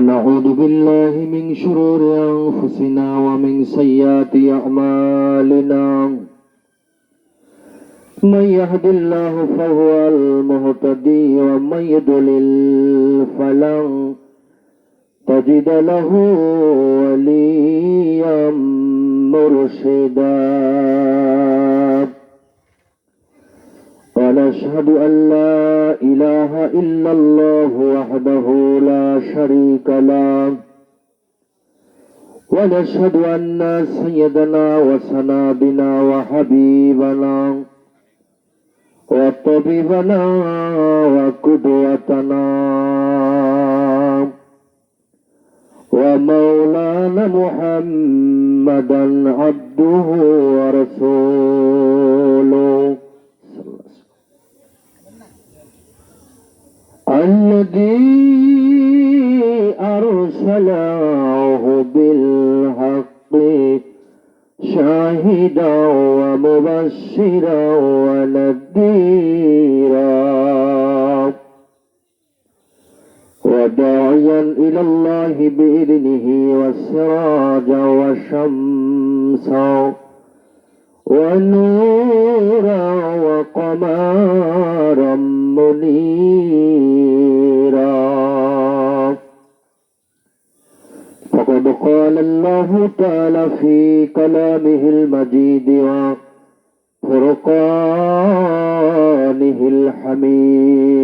ونعوذ بالله من شرور أنفسنا ومن سيئات أعمالنا من يهد الله فهو المهتدي ومن يضلل فلن تجد له وليا مرشدا ونشهد أن لا إله إلا الله وحده لا شريك له ونشهد أن سيدنا وسندنا وحبيبنا وطبيبنا وقدوتنا ومولانا محمدا عبده ورسوله الذي أرسله بالحق شاهدا ومبشرا ونذيرا وداعيا إلى الله بإذنه وسراجا وشمسا ونورا وقمرا منيرا فقد قال الله تعالى في كلامه المجيد وفرقانه الحميد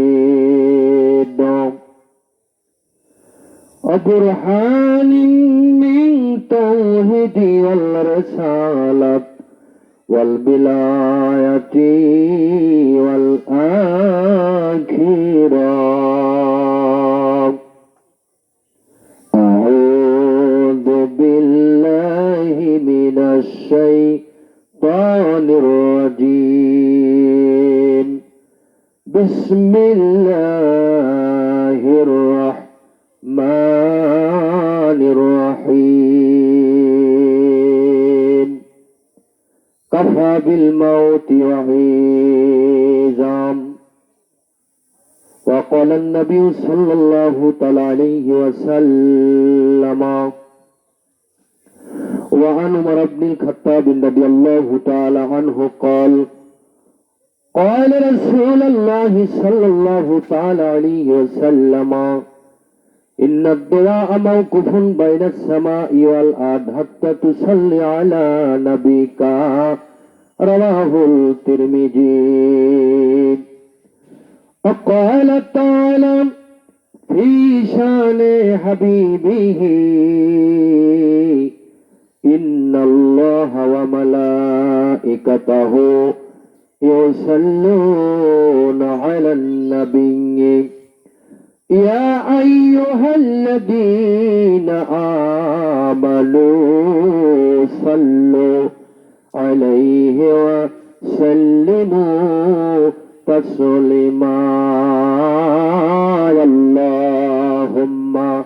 وبرهان من توحيد والرسالة والبلاية والآخرة أعوذ بالله من الشيطان الرجيم بسم الله الرحمن الرحيم كفى بالموت وعيزا وقال النبي صلى الله عليه وسلم وعن عمر بن الخطاب رضي الله تعالى عنه قال قال رسول الله صلى الله عليه وسلم إن الدعاء موقوف بين السماء والأرض حتى تصلي على نبيك رواه الترمذي وقال تعالى في شان حبيبه إن الله وملائكته يصلون على النبي يا أيها الذين آمنوا صلوا عليه وسلموا تسليما اللهم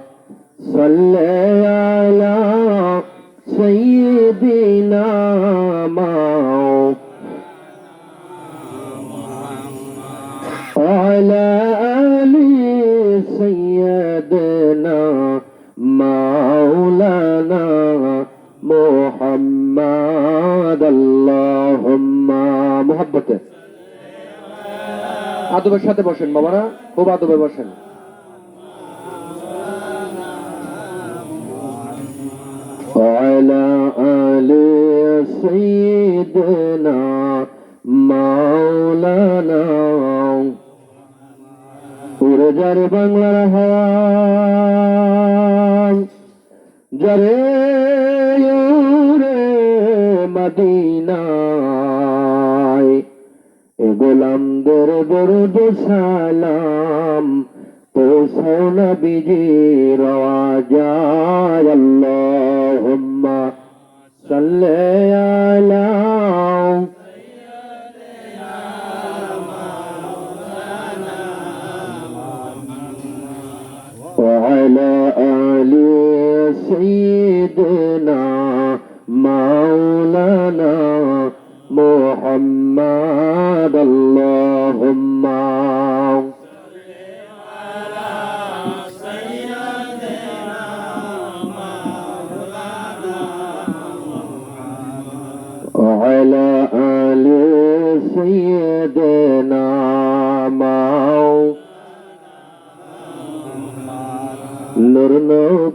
صل على سيدنا وعلى آل سيدنا مولانا محمد اللهم محبته আদবের সাথে বসেন বাবারা, খুব আদবে বসেন। وعلى آل سيدنا مولانا পুরো যারে বাংলার হাওয়া যারে মদিনায় এ গোলামদের দরুদ সালাম পৌঁছাও নবীজির আওয়াজায় আল্লাহুম্মা সাল্লি আলা وعلى آل سيدنا مولانا محمد اللهم صل على سيدنا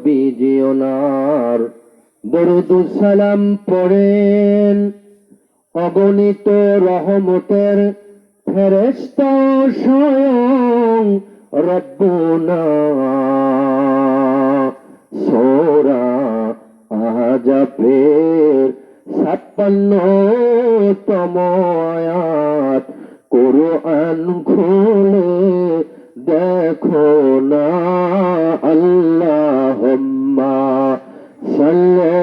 নবীজি ওনার দরুদ সালাম পড়েন, অগণিত রহমতের ফেরেশতা স্বয়ং রব্বুনা। সূরা আহজাবের 56তম আয়াত, কুরআন খুলে দেখো না। আল্লাহুম্মা সাল্লি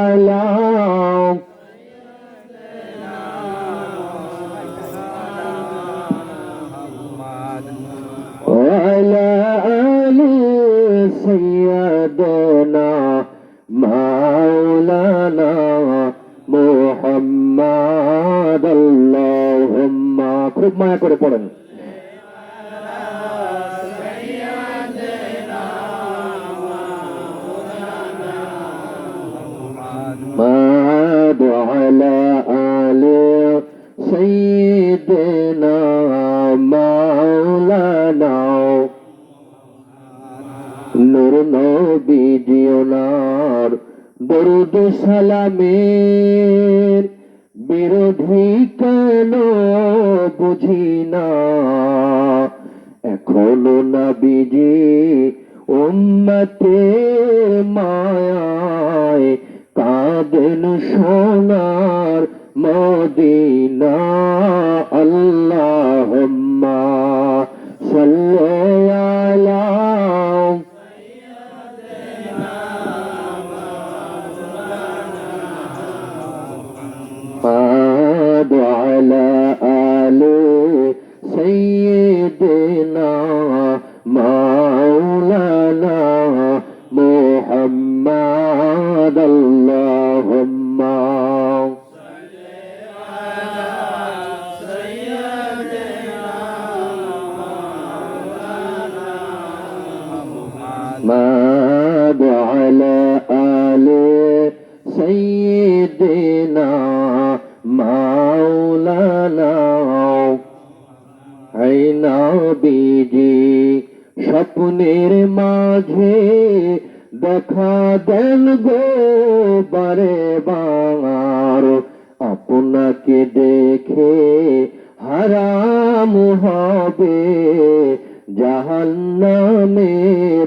আলা وعلى آل سيدنا مولانا محمد اللهم খুব মায়া করে পড়েন। وعلى آل سيدنا مولانا নূর নবীজি ওনার দরুদ সালামের বিরোধী কেন বুঝি না। এখনো নবীজি উম্মতের মায়ায় কাঁদেন সোনার মদিনা। আল্লাহুম্মা সাল্লি আলা وعلى آل سيدنا مولانا محمد اللهم وعلى آل سيدنا মাওলানা। হে নবীজি স্বপ্নের মাঝে দেখা দেন গো বারে বার, আপনাকে দেখে হারাম হবে জাহান্নামের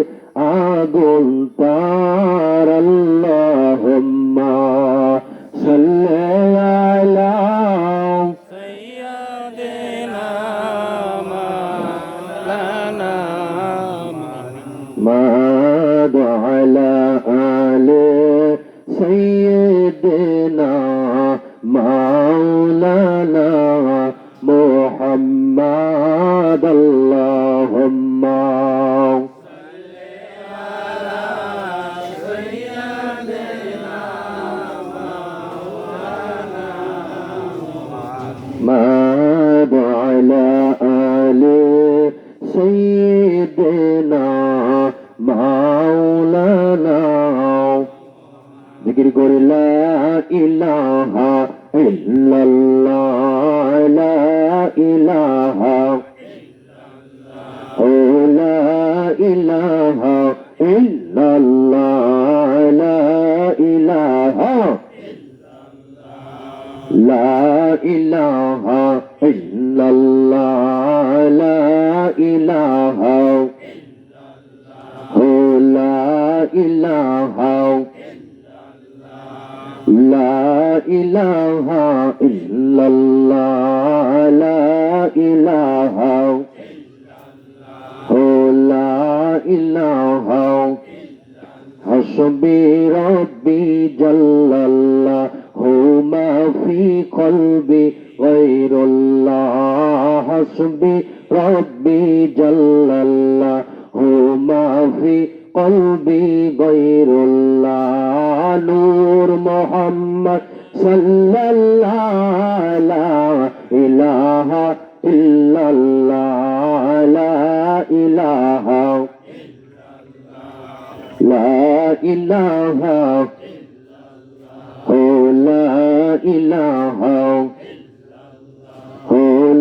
আগুন পার। আল্লাহুম্মা সাল্লি আলা সাইয়্যিদিনা মাওলানা وعلى آل سيدنا مولانا محمد اللهم وعلى آل سيدنا مولانا। ذكر قول لا إله إلا الله لا إله لا إله إلا الله لا إله لا إله إلا الله لا إله لا إله لا إله إلا الله لا إله لا إله حسبي ربي جل الله ما في قلبي غير الله حسبي ربي جل الله ما في قلبي غير الله نور محمد صلى الله لا إله إلا الله لا إله لا إله لا إله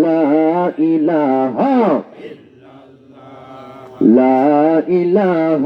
لا إله لا إله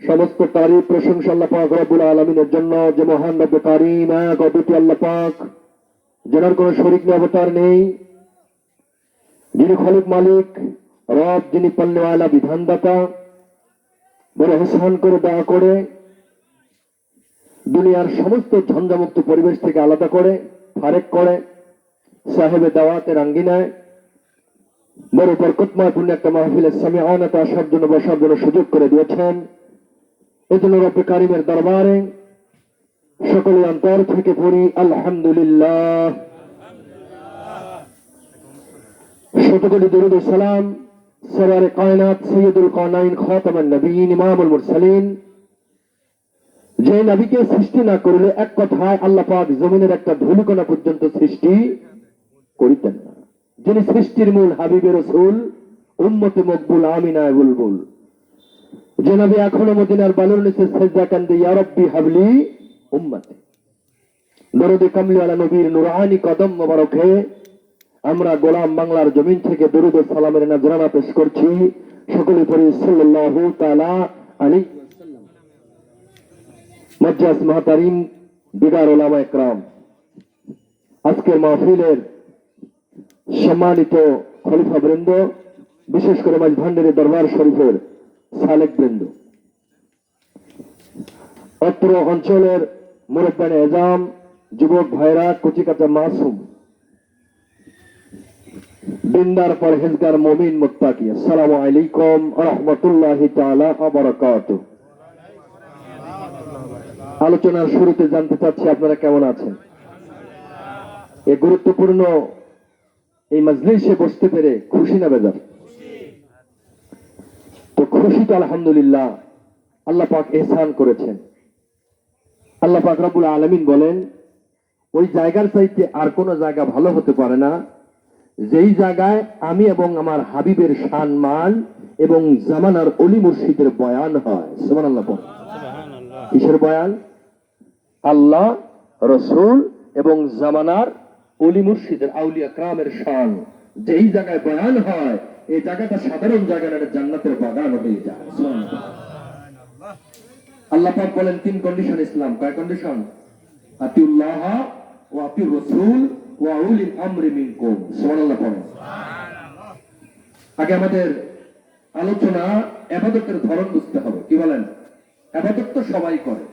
সমস্ত তারিফ প্রশংসা আল্লাহ পাক রব্বুল আলামিনের জন্য, যে মহান রব্বে কারীম এক অদ্বিতীয় আল্লাহ পাক, যার কোনো শরীক নেই, অবতার নেই, যিনি খলিক মালিক রব, যিনি পাল্লেওয়ালা বিধানদাতা, বড় হোসান করে দয়া করে দুনিয়ার সমস্ত ঝঞ্ঝামুক্ত পরিবেশ থেকে আলাদা করে ফারেক করে সাহেবে দাওয়াতের আঙ্গিনায় বড় বরকতময় পূর্ণ একটা মাহফিলের সামিআনাতে আসার জন্য, বসার জন্য সুযোগ করে দিয়েছেন। এই জন্য রব্বে কারিমের দরবারে সকলে অন্তর থেকে পড়ি আলহামদুলিল্লাহ। শতকোটি দরুদ ও সালাম সরওয়ারে কায়নাত সৈয়দুল কাওনাইন খাতামুন নবিয়্যিন ইমামুল মুরসালিন, যে নবীকে সৃষ্টি না করলে এক কথায় আল্লাহ পাক জমিনের একটা ধুলিকণা পর্যন্ত সৃষ্টি করিতেন না, যিনি সৃষ্টির মূল হাবিবে রাসূল উম্মতে মকবুল আমিনায়ে বুলবুল, যে নবী এখনো মদিনার বালুর নিচে সেজদা কান্দে ইয়া রাব্বি হাবলি উম্মতি। দরুদে কামলিওয়ালা নবীর নুরানি কদম মোবারকে আমরা গোলাম বাংলার জমিন থেকে দরুদ ও সালামের নজরানা পেশ করছি। সকলে পড়ি সাল্লাল্লাহু তাআলা আলাইহি ওয়াসাল্লাম। মুজ্জাজ মুহতারিম দিগার উলামা ইকরাম, আজকের মাহফিলের সম্মানিত খলিফা বৃন্দ, বিশেষ করে মাঝ ভান্ডারী দরবার শরীফের সালেক বৃন্দ, অত্র অঞ্চলের মুরব্বানে এজাম, যুবক ভাইরা, কচিকাচা মাসুম, দিনদার পরহেজগার মুমিন মুত্তাকি, আসসালামু আলাইকুম ওয়া রাহমাতুল্লাহি তাআলা ওয়া বারাকাতুহু। আলোচনার শুরুতে জানতে চাচ্ছি আপনারা কেমন আছেন। এই গুরুত্বপূর্ণ এই মজলিসে বসতে পেরে খুশি না বেজার? তো খুশি তো আলহামদুলিল্লাহ, আল্লাহ পাক ইহসান করেছেন। আল্লাহ পাক রব্বুল আলামিন বলেন, ওই জায়গার চাইতে আর কোনো জায়গা ভালো হতে পারে না যেই জায়গায় আমি এবং আমার হাবিবের সম্মান এবং জামানার অলি মুর্শিদের বয়ান হয়। সুবহানাল্লাহ। কিসের বয়ান? আল্লাহ, রসুল এবং জামানার অলি মুর্শিদের আউলিয়া کرامের শান যেই জায়গায় বয়ান হয়, এই জায়গাটা সাধারণ জায়গা না, জান্নাতের বাগান হয়ে যায়। সুবহানাল্লাহ। আল্লাহ পাক বলেন তিন কন্ডিশন ইসলাম। কয় কন্ডিশন? আতিউল্লাহ ওয়া আতিউর রাসূল ওয়া উলিল আমরি মিনকুম। সুবহানাল্লাহ। আগে আমাদের আলোচনা ইবাদতের ধরন বুঝতে হবে। কি বলেন? ইবাদত তো সবাই করে,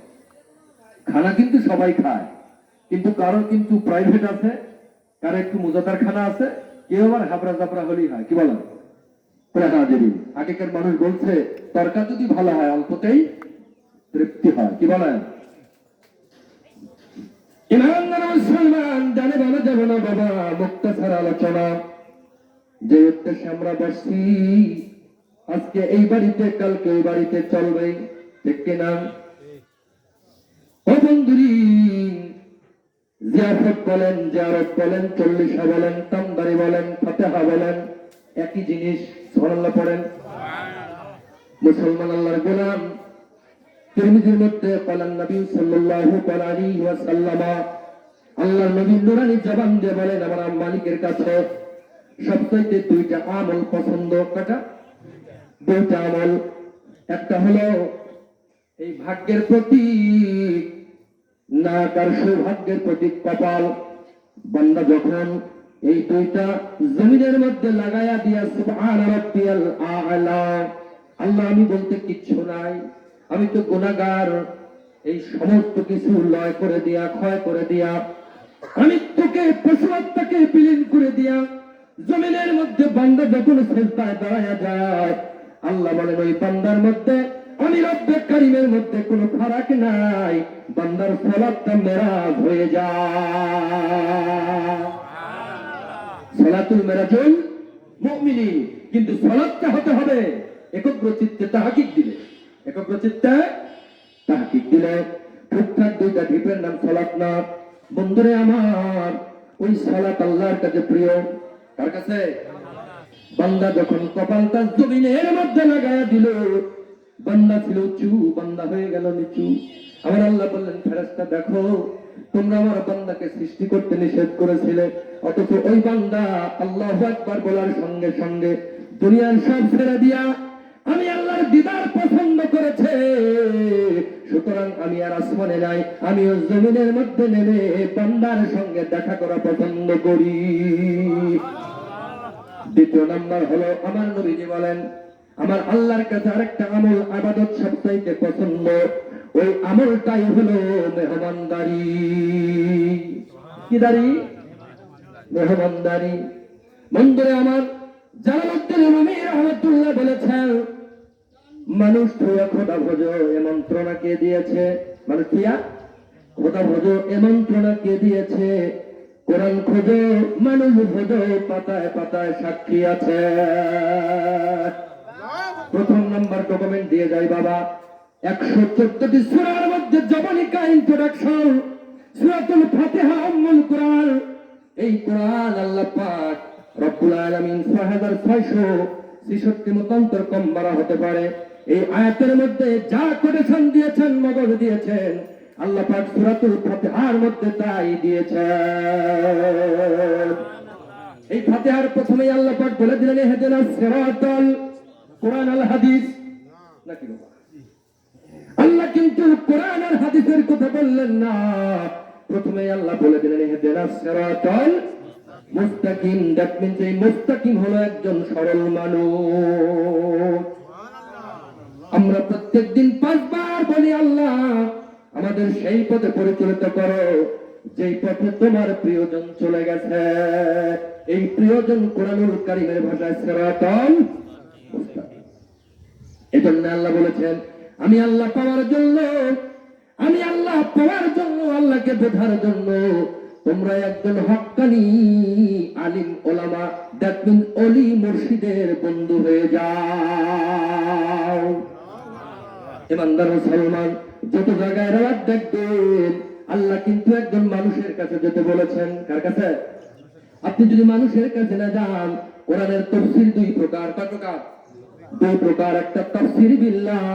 খানা কিন্তু সবাই খায়, কিন্তু কারো কিন্তু প্রাইভেট আছে, কারো একটু মজাদার খানা আছে, কেউ আবার হাবরা জাবরা হলেই হয়। কি বলেন? আগেকার মানুষ বলছে তরকারি যদি ভালো হয় অল্পতেই তৃপ্তি হয়। কি বলেন? ইমানদার মুসলমান জানে বলা যাবে না বাবা, মুক্তাসার আলোচনা যে উদ্দেশ্যে আমরা বসছি, আজকে এই বাড়িতে কালকে ওই বাড়িতে চলবে, ঠিক কিনা? ও বন্ধুরি, জিয়ারত বলেন, জিয়ারত বলেন, চল্লিশা বলেন, তামদারি বলেন, ফাতিহা বলেন, একই জিনিস। সুবহানাল্লাহ পড়েন। মুসলমান আল্লাহর গোলাম, তিরমিজির মধ্যে বলেন নবী সাল্লাল্লাহু আলাইহি ওয়াসাল্লাম, আল্লাহর নবী নুরানি জবান দিয়ে বলেন, আমার মালিকের কাছে সবচেয়ে দুইটা আমল পছন্দ। কয়টা? দুইটা আমল। একটা হলো এই ভাগ্যের প্রতীক, নাক আর সৌভাগ্যের প্রতীক কপাল। বান্দা যখন এই দুইটা জমিনের মধ্যে লাগায়া দিয়া সুবহান রাব্বিয়াল আ'লা, আল্লাহ আমি বলতে কিচ্ছু নাই, আমি তো গুনাহগার, এই সমস্ত কিছু লয় করে দিয়া, ক্ষয় করে দিয়া, আমি তোকে পশুত্বকে বিলীন করে দিয়া জমিনের মধ্যে বান্দা যখন সিজদায় দাঁড়ায়া যায়, আল্লাহ বলেন ওই বান্দার মধ্যে আমি রব্বে কারীমের মধ্যে কোনো ফারাক নাই, বান্দার সালাতটা মেরাজ হয়ে যায়। সালাতুল মেরাজুল মুমিনিন। কিন্তু সালাতটা হতে হবে একগ্র চিত্তে, তাহকিক দিলে, একগ্র চিত্তে তাহকিক দিলে। ঠিকঠাক দুইটা ঢিপের নাম সালাত না। বন্ধুরে আমার, ওই সালাত আল্লাহর কাছে প্রিয়। কার কাছে? বান্দা যখন কপালটা জমিনের মধ্যে লাগায়া দিল, বান্দা ছিল উঁচু, বান্দা হয়ে গেল নিচু। আমার আল্লাহ বললেন, ফেরেশতা দেখো, তোমরা আমার বান্দাকে সৃষ্টি করতে নিষেধ করেছিলে, অথচ ওই বান্দা আল্লাহু আকবার বলার সঙ্গে সঙ্গে দুনিয়ার সব ছেড়ে দিয়া আমি আল্লাহর দিদার পছন্দ করেছে, সুতরাং আমি আর আসমানে নাই, আমিও জমিনের মধ্যে নেমে বান্দার সঙ্গে দেখা করা পছন্দ করি। দ্বিতীয় নাম্বার হলো আমার নবীজি বলেন, আমার আল্লাহর কাছে আরেকটা আমল ইবাদত সবচাইতে পছন্দ, ওই আমলটাই হলো মেহমানদারি। কি দাঁড়ি? মেহমানদারি। বন্ধুরে আমার, জালালউদ্দিন রুমি রাহমাতুল্লাহ বলেছেন, মানুষ থুয়া খোদা ভোজো এ মন্ত্রণা কে দিয়েছে? মানুষ থুয়া খোদা ভোজো এ মন্ত্রণা কে দিয়েছে? কোরআন খোঁজো মানুষ ভোজো পাতায় পাতায় সাক্ষী আছে। প্রথম নাম্বার ডকুমেন্ট দিয়ে যায় বাবা, 114টি সূরার মধ্যে জবানিকা ইন্ট্রোডাকশন, সূরাতুল ফাতিহা উম্মুল কোরআন। এই কোরআন আল্লাহ পাক রব্বুল আলামিন 6663 মতান্তর কম বাড়া হতে পারে। এই আয়াতের মধ্যে যা কোটেশন দিয়েছেন, মগজ দিয়েছেন, আল্লাহ পাক সূরাতুল ফাতিহার মধ্যে তাই দিয়েছেন। এই ফাতিহার প্রথমেই আল্লাহ পাক বলে দিলেন ইহদিনাস সিরাতাল, কোরআন আল হাদিস নাকি বাবা? আল্লাহ কিন্তু কোরআন আর হাদিসের কথা বললেন না, প্রথমেই আল্লাহ বলে দিলেন ইহদিনাস সিরাতাল মুস্তাকিম। দ্যাট মিন্স এই মুস্তাকিম হলো একজন সরল মানুষ। আমরা প্রত্যেকদিন 5 বার বলি, আল্লাহ আমাদের সেই পথে পরিচালিত করো যেই পথে তোমার প্রিয়জন চলে গেছে। এই প্রিয়জন কোরআনুল কারীমের ভাষায় সিরাতাল মুস্তাকিম। এজন্য আল্লাহ বলেছেন, আমি আল্লাহ পাওয়ার জন্য, আমি আল্লাহ পাওয়ার জন্য, আল্লাহকে বোঝার জন্য তোমরা একজন হক্কানি আলিম ওলামা, দ্যাট মিন্স ওলি মুর্শিদের বন্ধু হয়ে যাও। ইমানদার মুসলমান, যত জায়গায় রাত দেখবেন আল্লাহ কিন্তু একজন মানুষের কাছে যেতে বলেছেন। কার কাছে? আপনি যদি মানুষের কাছে না যান, কোরআনের তাফসীর 2 প্রকার। কয় প্রকার? 2 প্রকার। একটা তাফসীর বিল্লাহ,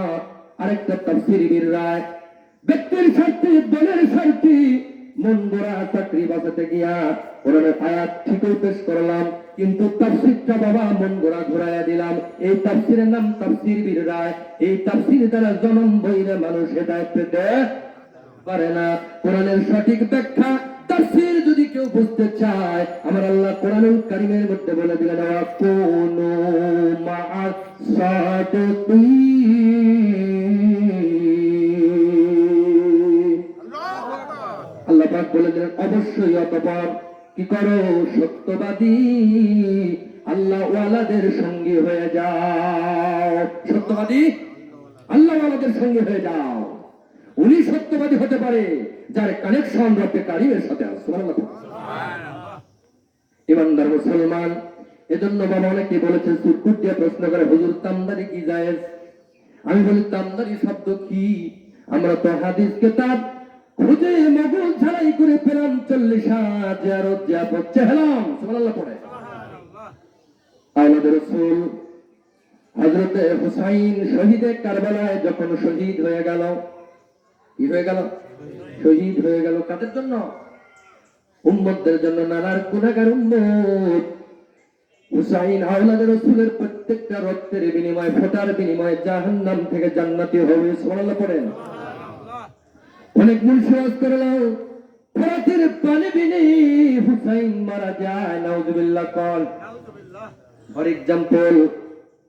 আরেকটা তাফসীর বির রায়। ব্যক্তির স্বার্থে, দলের স্বার্থে মন গড়া চাকরি বাঁচাতে গিয়া কোরআনের আয়াত ঠিকই পেশ করলাম, কিন্তু তাফসীরটা বাবা মন গড়া ঘুরাইয়া দিলাম। এই তাফসীরের নাম তাফসীর বির রায়। এই তাফসীর দ্বারা জনম বইরে মানুষ হেদায়েত পেতে পারে না। কোরআনের সঠিক ব্যাখ্যা তাফসীর যদি কেউ বুঝতে চায়, আমার আল্লাহ কোরআনুল কারীমের মধ্যে বলে দিলেন, ওয়াকুনু মা'আস সাদিকিন। আল্লাহ পাক বলে দিলেন, অবশ্যই অতঃপর কি করো? সত্যবাদী আল্লাহ ওয়ালাদের সঙ্গে হয়ে যাও। সত্যবাদী আল্লাহ ওয়ালাদের সঙ্গে হয়ে যাও। উনি সত্যবাদী হতে পারে যার কানেকশন রব্বে কারীমের সাথে আছে। সুবহানাল্লাহ। ইমানদার মুসলমান, এজন্য বাবা অনেকে বলেছে, সুরকুট দিয়ে প্রশ্ন করে, হুজুর তামদারি কি জায়েজ? আমি বলি, তামদারি শব্দ কি? আমরা তো হাদিস কিতাব খুঁজে মগজ ঝাড়াই করে পেলাম, 40 জিয়ারত জিয়াফত চেহলাম। সুবহানাল্লাহ পড়ে। আওলাদ রাসূল হযরত হুসাইন শহীদে কারবালায় যখন শহীদ হয়ে গেল, কি হয়ে গেল? শহীদ হয়ে গেল। কাদের জন্য? উম্মতদের জন্য। নানার গুনাহগার উম্মত। হুসাইন আওলাদ রাসূলের প্রত্যেকটা রক্তের বিনিময়ে, ফোঁটার বিনিময়ে জাহান্নাম থেকে জান্নাতি হবে। সুবহানাল্লাহ পড়েন। অনেক মুনশিয়াত করলাম, ফরাতের পানি বিনে হুসাইন মারা যায়। নাউযুবিল্লাহ কল। ফর এক্সাম্পল,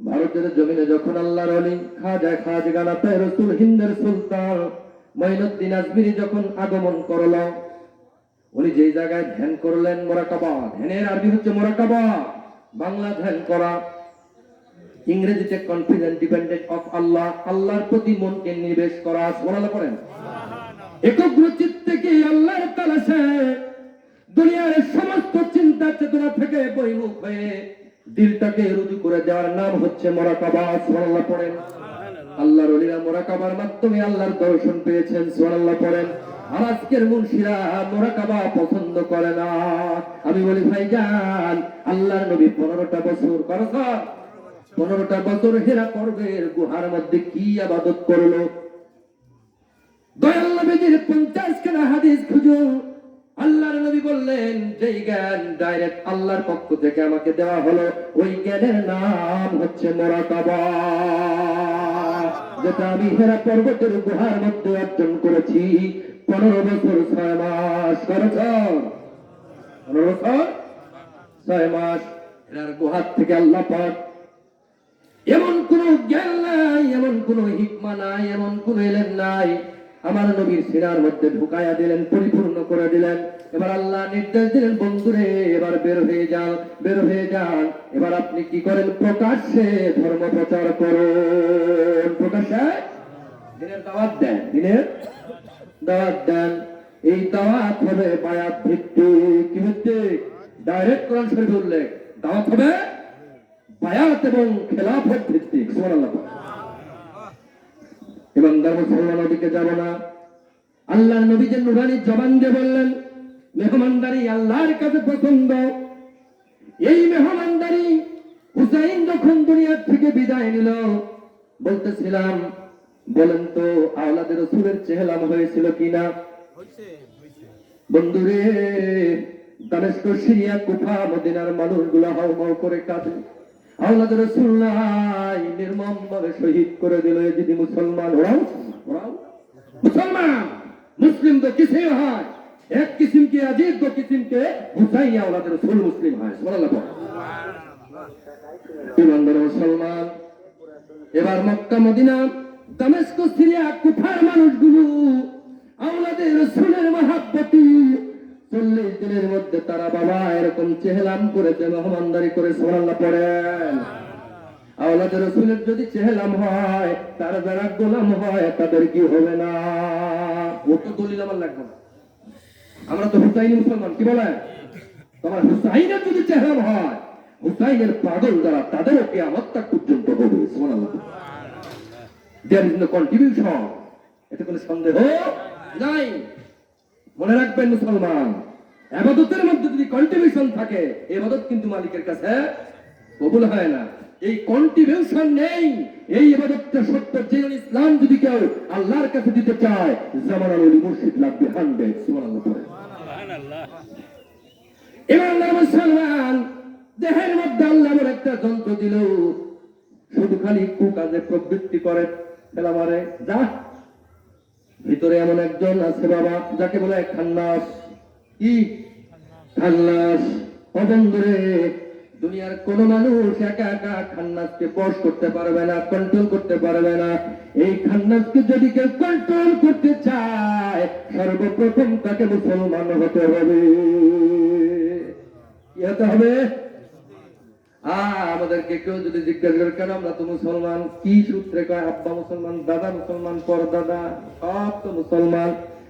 ভারতের জমিনে যখন আল্লাহর ওলি খাজা গালাতে রাসূল হিন্দের সুলতান মঈনুদ্দিন আজমিরি যখন আগমন করল, উনি যেই জায়গায় ধ্যান করলেন, মুরাকাবা। ধ্যানের আরবি হচ্ছে মুরাকাবা, বাংলা ধ্যান করা, ইংরেজিতে কনফিডেন্ট ডিপেন্ডেন্ট অফ আল্লাহ, আল্লাহর প্রতি মনকে নিবেশ করা। সুবহানাল্লাহ পড়েন। একাগ্র চিত্তে কি আল্লাহর তালাশে দুনিয়ার সমস্ত চিন্তা চেতনা থেকে বহির্মুখ হয়ে দিলটাকে রুজু করে দেওয়ার নাম হচ্ছে মুরাকাবা। সুবহানাল্লাহ পড়েন। আল্লাহর ওলিরা মুরাকাবার মাধ্যমে আল্লাহর দর্শন পেয়েছেন। সুবহানাল্লাহ পড়েন। আর আজকের মুনশিরা মুরাকাবা পছন্দ করে না। আমি বলি, ভাইজান, আল্লাহর নবী 15টা বছর 15টা বছর হেরা পর্বের গুহার মধ্যে কি ইবাদত করলো? দয়াল নবীজির 50 খানা হাদিস খুঁজো, আল্লাহর নবী বললেন, যেই জ্ঞান ডাইরেক্ট আল্লাহর পক্ষ থেকে আমাকে দেওয়া হলো, ওই জ্ঞানের নাম হচ্ছে মুরাকাবা, যেটা আমি হেরা পর্বতের গুহার মধ্যে অর্জন করেছি 15 বছর 6 মাস। করেছ 15 বছর 6 মাস। এর গুহার থেকে আল্লাহ পাক এমন কোন জ্ঞান নাই, এমন কোন হিকমা নাই, এমন কোন ইলম নাই, আমার নবীর সিনার মধ্যে ঢুকায়া দিলেন, পরিপূর্ণ করে দিলেন। এবার আল্লাহ নির্দেশ দিলেন, বন্ধুরে এবার বের হয়ে যান, বের হয়ে যান। এবার আপনি কি করেন? প্রকাশ্যে ধর্ম প্রচার করুন। প্রকাশ্যে দিনের দাওয়াত দেন, দিনের দাওয়াত দেন। এই দাওয়াত হবে বায়াত ভিত্তিক। কি ভিত্তিক? ডাইরেক্ট কোরআন শরীফে উল্লেখ, দাওয়াত হবে বায়াত এবং খেলাফত ভিত্তিক। সুবহানাল্লাহ। ইমানদার মুসলমান ওদিকে যাব না। আল্লাহর নবী যে নুরানি জবান দিয়ে বললেন, মেহমানদারি আল্লাহর কাছে পছন্দ। এই মেহমানদারি হুসাইন যখন দুনিয়ার থেকে বিদায় নিল, বলতেছিলাম, বলেন তো আওলাদে রাসূলের চেহলাম হয়েছিল কিনা? বন্ধুরে, দামেস্ক, সিরিয়া, কুফা, মদিনার মানুষগুলো হাউমাউ করে কাঁদে। আওলাদে রাসূল নাই, নির্মম ভাবে শহীদ করে দিল যদি মুসলমান। ওরাও মুসলমান, মুসলিম তো কিসে হয়? এক কিসিম के अजीब, दो किस्म के हुसैन औलाद रसूल मुस्लिम है। सुबहानाल्लाह। ইমানদার মুসলমান, এবার মক্কা, মদিনা, দামেস্ক, সিরিয়া, কুফার মানুষগুলো আওলাদে রাসূলের মহব্বতি 40 দিনের মধ্যে তারা বাবা এরকম চেহলাম করেছে, মেহমানদারি করে। সুবহানাল্লাহ পড়েন। আওলাদে রাসূলের যদি চেহলাম হয়, তার যারা গোলাম হয় তাদের কি হবে না? ও তো দলিল আমার লাগবে না, আমরা তো হুসাইনি মুসলমান। কি বলেন? তোমার হুসাইনের যদি চেহলাম হয়, হুসাইনের পাগল যারা তাদেরও কিয়ামত তাক পর্যন্ত হবে। সুবহানাল্লাহ। দেয়ার ইজ নো কন্ট্রিবিউশন, এতে কোনো সন্দেহ নাই। মনে রাখবেন মুসলমান, ইবাদতের মধ্যে যদি কন্ট্রিবিউশন থাকে, ইবাদত কিন্তু মালিকের কাছে কবুল হয় না। এই কন্ট্রিবিউশন নেই, এই ইবাদতটা সত্য জীবন ইসলাম যদি কেউ আল্লাহর কাছে দিতে চায়, জামানাল ওলি মুর্শিদ লাগবে 100। সুবহানাল্লাহ। সুবহানাল্লাহ। ইমানদার মুসলমান, দেহের মধ্যে আল্লাহ এমন একটা যন্ত্র দিল, শুধু খালি কুকাজে প্রবৃত্তি করে, ফেলা মারে যা। ভিতরে এমন একজন আছে বাবা, যাকে বলে খান্নাস। কি খান্নাস? অবন্ধরে, দুনিয়ার কোন মানুষ একা একা খান্নাসকে বশ করতে পারবে না, কন্ট্রোল করতে পারবে না। এই খান্নাসকে যদি কেউ কন্ট্রোল করতে চায়, সর্বপ্রথম তাকে মুসলমান হতে হবে। কি হতে হবে? আমাদেরকে কেউ যদি জিজ্ঞাসা করে, কেন আমরা তো মুসলমান, কি সূত্রে কয়? আব্বা মুসলমান, দাদা মুসলমান, পরদাদা সব তো মুসলমান।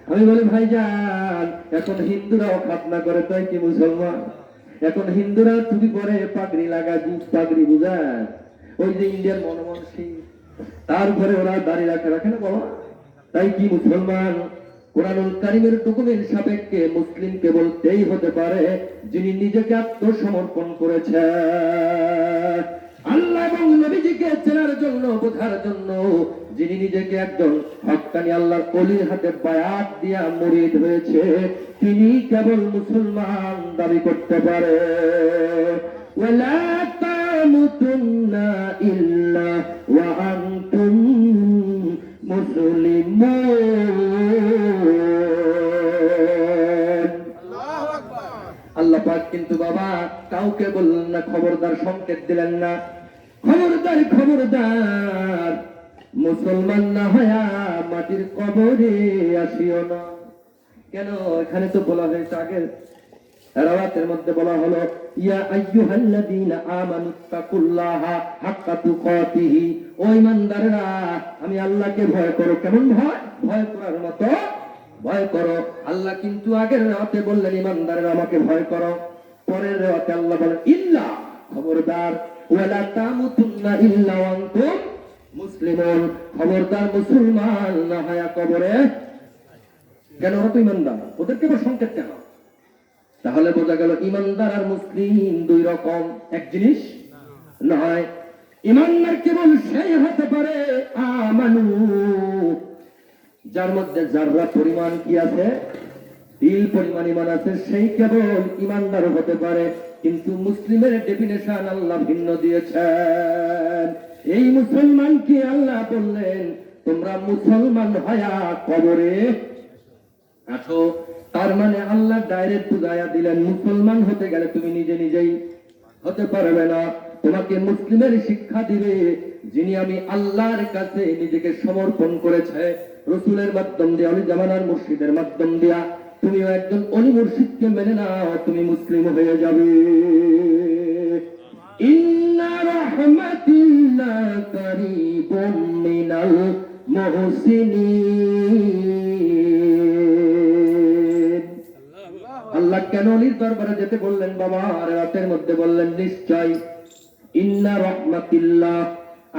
আমি বলি, ভাইজান, এখন হিন্দুরাও খাতনা করে, তাই কি মুসলমান? এখন হিন্দুরা টুপি পরে, পাগড়ি লাগায়, বুক পাগড়ি বুঝায়, ওই যে ইন্ডিয়ার মনমোহন সিং, তারপরে ওরা দাঁড়িয়ে রাখে না বাবা, তাই কি মুসলমান? কুরআনুল কারীমের ডকুমেন্ট সাপেক্ষে মুসলিমকে বলতেই হতে পারে যিনি নিজেকে আত্মসমর্পণ করেছে আল্লাহ এবং নবীজিকে চেনার জন্য, বোঝার জন্য, যিনি নিজেকে একজন হক্কানি আল্লাহর ওলির হাতে বায়াত দিয়া মুরিদ হয়েছে, তিনি কেবল মুসলমান দাবি করতে পারে। ওয়ালা তামুতুন্না ইল্লা ওয়া আনতুম মুসলিমুন। আল্লাহ পাক কিন্তু বাবা কাউকে বললেন না, খবরদার সংকেত দিলেন না, খবরদার খবরদার, মুসলমান না হয়া মাটির কবরে আসিও না। কেন? এখানে তো বলা হয়েছে, আগের রাওয়াতের মধ্যে বলা হলো, ইয়া আইয়ুহাল্লাযীনা আমানুত্তাকুল্লাহা হাক্কা তুকাতিহি। ও ঈমানদাররা, আমি আল্লাহকে ভয় করো। কেমন ভয়? ভয় করার মতো ভয় করো। আল্লাহ কিন্তু আগের রাতে বললেন, ঈমানদাররা আমাকে ভয় করো। পরের রাতে আল্লাহ বলেন, ইল্লা, খবরদার, ওয়ালা তামুতুন্না ইল্লা ওয়া আনতুম মুসলিমুন, খবরদার মুসলমান না হয়া কবরে। কেন? ওরা তো ঈমানদার, ওদেরকে আবার সংকেত কেন? তাহলে বোঝা গেল ঈমানদার আর মুসলিম দুই রকম, এক জিনিস নয়। ঈমানদার কেবল সেই হতে পারে আমানু, যার মধ্যে যাররা পরিমাণ কি আছে? তিল পরিমাণ ইমান আছে সেই কেবল ইমানদার হতে পারে। কিন্তু মুসলিমের ডেফিনেশন আল্লাহ ভিন্ন দিয়েছেন। এই মুসলমানকে আল্লাহ বললেন তোমরা মুসলমান হয়া কবরে আছো। তার মানে আল্লাহ ডাইরেক্ট বুঝাইয়া দিলেন মুসলমান হতে গেলে তুমি নিজে নিজেই হতে পারবে না, তোমাকে মুসলিমের শিক্ষা দিবে যিনি আমি আল্লাহর কাছে নিজেকে সমর্পণ করেছে রসুলের মাধ্যম দিয়ে, অলি জামানার মুর্শিদের মাধ্যম দিয়া। তুমিও একজন অলি মুর্শিদকে মেনে নাও, তুমি মুসলিম হয়ে যাবে। ইন্না রাহমাতিল্লাহ কারীবুম মিনাল মুহসিনিন। আল্লাহ কেন অলির দরবারে যেতে বললেন বাবা? আর রাতের মধ্যে বললেন নিশ্চয় ইন্না রাহমাতিল্লাহ,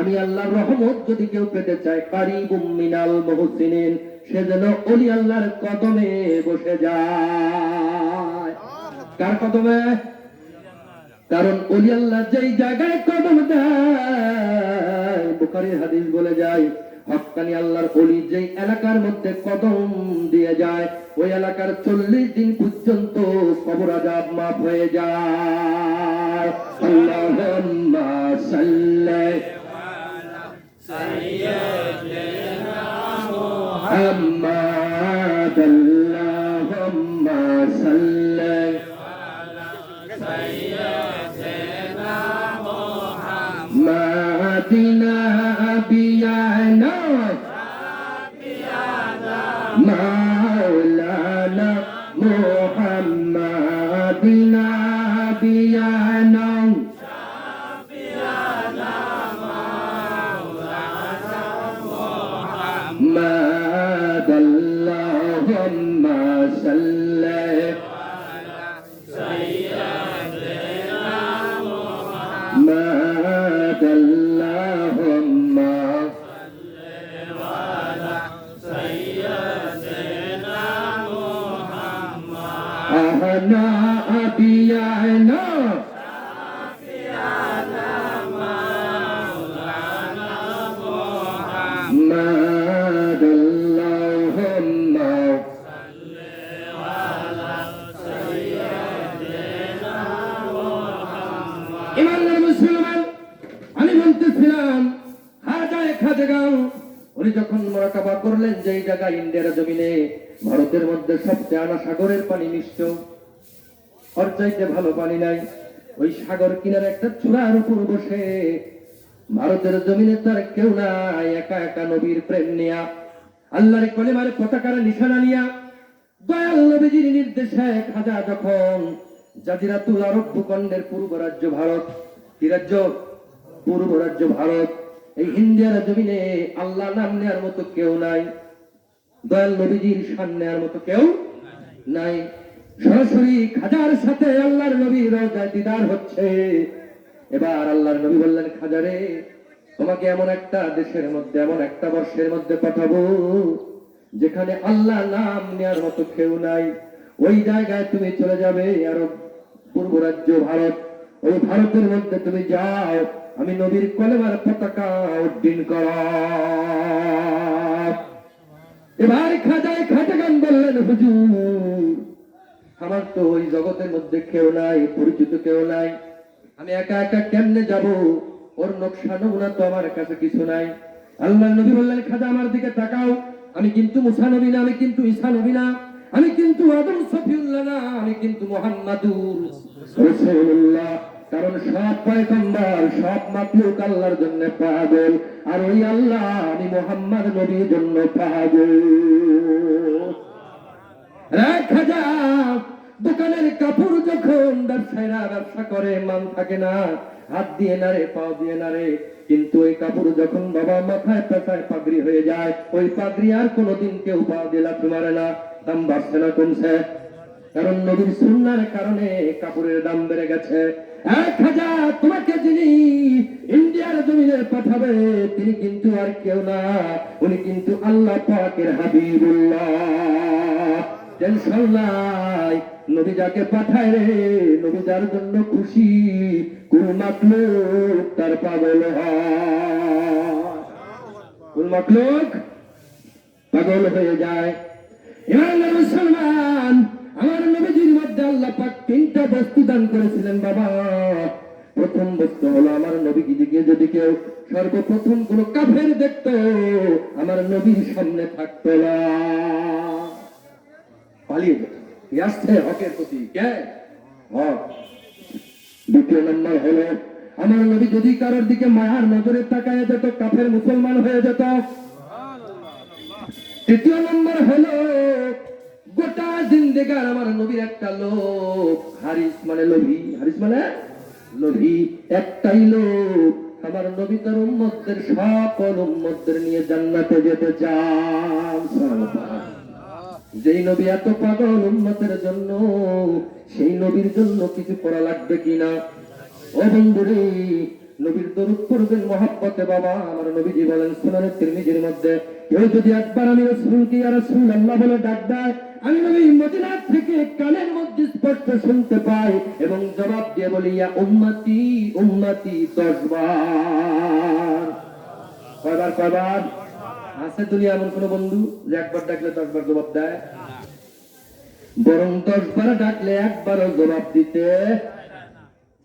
আমি আল্লাহর রহমত যদি কেউ পেতে চায় কারীবুম মিনাল মুহসিনিন, সে যেন অলি আল্লাহর কদমে বসে যায়। কার কদমে? কারণ অলি আল্লাহ যেই জায়গায় কদম দেয়, বুখারীর হাদিস বলে যায় হক্কানি আল্লাহর অলি যেই এলাকার মধ্যে কদম দিয়ে যায় ওই এলাকার 40 দিন পর্যন্ত কবর আযাব মাফ হয়ে যায়। আল্লাহুম্মা সাল্লি আলা সাইয়্যিদিনা মুহাম্মাদ, আল্লাহুম্মা সাল্লি আলা সাইয়্যিদিনা মুহাম্মাদিনা আবিয়ানা মাওলানা মুহাম্মাদিনা আবিয়ানা মাদ, আল্লাহুম্মা সাল্লি আলা সাইয়্যিদিনা মুহাম্মাদ, আল্লাহুম্মা সাল্লি আলা সাইয়্যিদিনা মুহাম্মাদ। আহনা আবিয়ানা মাদ, আল্লাহুম্মা সাল্লি আলা সাইয়্যিদিনা মুহাম্মাদ। ইমানদার মুসলমান, আমি বলতেছিলাম হাজায় খাজগাঁও উনি যখন মুরাকাবা করলেন যে এই জায়গা ইন্ডিয়ার জমিনে ভারতের মধ্যে সবচেয়ে আনা সাগরের পানি মিষ্ট, ওর চাইতে ভালো পানি নাই, ওই সাগর কিনারে একটা চূড়ার উপর বসে ভারতের জমিনে তার কেউ নাই, একা একা নবীর প্রেম নিয়া আল্লাহর কলিমার পতাকার নিশানা নিয়া দয়াল নবীজির নির্দেশে খাজা যখন জাজিরাতুল আরব ভূখণ্ডের পূর্ব রাজ্য ভারত, কি রাজ্য? পূর্ব রাজ্য ভারত, এই ইন্ডিয়ার জমিনে আল্লাহ নাম নেওয়ার মতো কেউ নাই, দয়াল নবীজির শান নেওয়ার মতো কেউ নাই। সরাসরি খাজার সাথে আল্লাহর নবীর রওজায় দিদার হচ্ছে। এবার আল্লাহর নবী বললেন খাজারে তোমাকে এমন একটা দেশের মধ্যে এমন একটা বর্ষের মধ্যে পাঠাবো যেখানে আল্লাহ নাম নেওয়ার মতো কেউ নাই, ওই জায়গায় তুমি চলে যাবে আরব পূর্ব রাজ্য ভারত, ওই ভারতের মধ্যে তুমি যাও, আমি নবীর কলেমার পতাকা উড্ডীন করা। এবার খাজায় খাজাগান বললেন হুজুর আমার তো ওই জগতের মধ্যে কেউ নাই, পরিচিত কেউ নাই, আমি একা একা কেমনে যাব? ওর নকশা নমুনা তো আমার কাছে কিছু নাই। আল্লাহর নবী বললেন খাজা আমার দিকে তাকাও, আমি কিন্তু মুসা নবী না, আমি কিন্তু ঈসা নবী না, আমি কিন্তু আদম সফিউল্লাহ না, আমি কিন্তু মুহাম্মাদুর রাসূলুল্লাহ। কারণ সব পয়গম্বর সব মাখলুক আল্লাহর জন্য পাগল, আর ওই আল্লাহ আমি মুহাম্মদ নবীর জন্য পাগল। খাজা দোকানের কাপড় যখন ব্যবসায়ীরা ব্যবসা করে মান থাকে না, হাত দিয়ে নারে পাও দিয়ে নারে, কিন্তু ওই কাপড় যখন বাবা মাথায় পেঁচায় পাগড়ি হয়ে যায়, ওই পাগড়ি আর কোনোদিন কেউ পাও দিয়ে লাথি মারে না, দাম বাড়ছে না কমছে। কারণ নবীর সুন্নাহর কারণে কাপড়ের দাম বেড়ে গেছে। খাজা তোমাকে যিনি ইন্ডিয়ার জমিনে পাঠাবে তিনি কিন্তু আর কেউ না, উনি কিন্তু আল্লাহ পাকের হাবিবুল্লাহ। টেনশন নাই, নবী যাকে পাঠায় রে নবী যার জন্য খুশি, কোন মাখলুক তার পাগল হয়, কোন মাখলুক পাগল হয়ে যায়। ইমানদার মুসলমান সন্তান, আমার নবীজির মধ্যে আল্লাহ পাক তিনটা বস্তু দান করেছিলেন বাবা। প্রথম বস্তু হলো আমার নবীকে দিকে যদি কেউ সর্বপ্রথম কোন কাফের দেখত, আমার নবীর সামনে থাকতো না, পালিয়ে যেত। আসছে হকের প্রতি কে হক। দ্বিতীয় নম্বর হলো আমার নবী যদি কারোর দিকে মায়ার নজরে তাকায় যেত, কাফের মুসলমান হয়ে যেত। তৃতীয় নম্বর হলো গোটা জিন্দেগার আমার নবীর একটা লোক, হারিস মানে লোভী, হারিস মানে লোভী, একটাই লোক, আমার নবী তার উম্মতদের সকল উম্মতদের নিয়ে জান্নাতে যেতে চান। যেই নবী এত পাগল উম্মতের জন্য, সেই নবীর জন্য কিছু করা লাগবে কিনা? ও বন্ধুরে, নবীর দরুদ পড়বেন মহব্বতে বাবা। আমার নবীজি বলেন সুনানে তিরমিজির মধ্যে, কেউ যদি একবার আমি রাসূলকে ইয়া রাসূলুল্লাহ বলে ডাক দেয়, আমি নবী মদিনা থেকে কানের মধ্যে স্পষ্ট শুনতে পাই এবং জবাব দিয়ে বলি ইয়া উম্মতি উম্মতি 10 বার। কয়বার কয়বার? আছে দুনিয়া এমন কোন বন্ধু যে একবার ডাকলে 10 বার জবাব দেয়? বরং 10 বার ডাকলে একবারও জবাব দিতে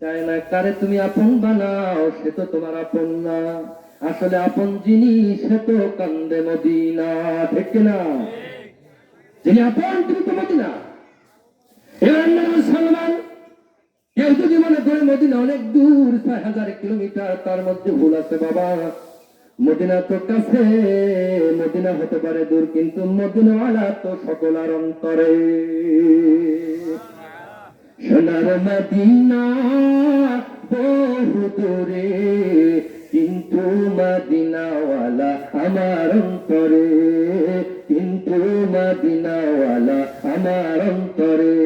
চায় না। কারে তুমি আপন বানাও, সে তো তোমার আপন না। আসলে আপন জিনিস সে তো কান্দে মদিনা, ঠিক না? যিনি আপন তুমি তো মদিনা। এবার মুসলমান কেউ যদি মনে করে মদিনা অনেক দূর, 6000 কিলোমিটার, তার মধ্যে ভুল আছে বাবা। মদিনা তো কাছে, মদিনা হতে পারে দূর, কিন্তু মদিনাওয়ালা তো সকলের অন্তরে। সোনার মদিনা বহু দূরে, কিন্তু মদিনাওয়ালা আমার অন্তরে, কিন্তু মদিনাওয়ালা আমার অন্তরে।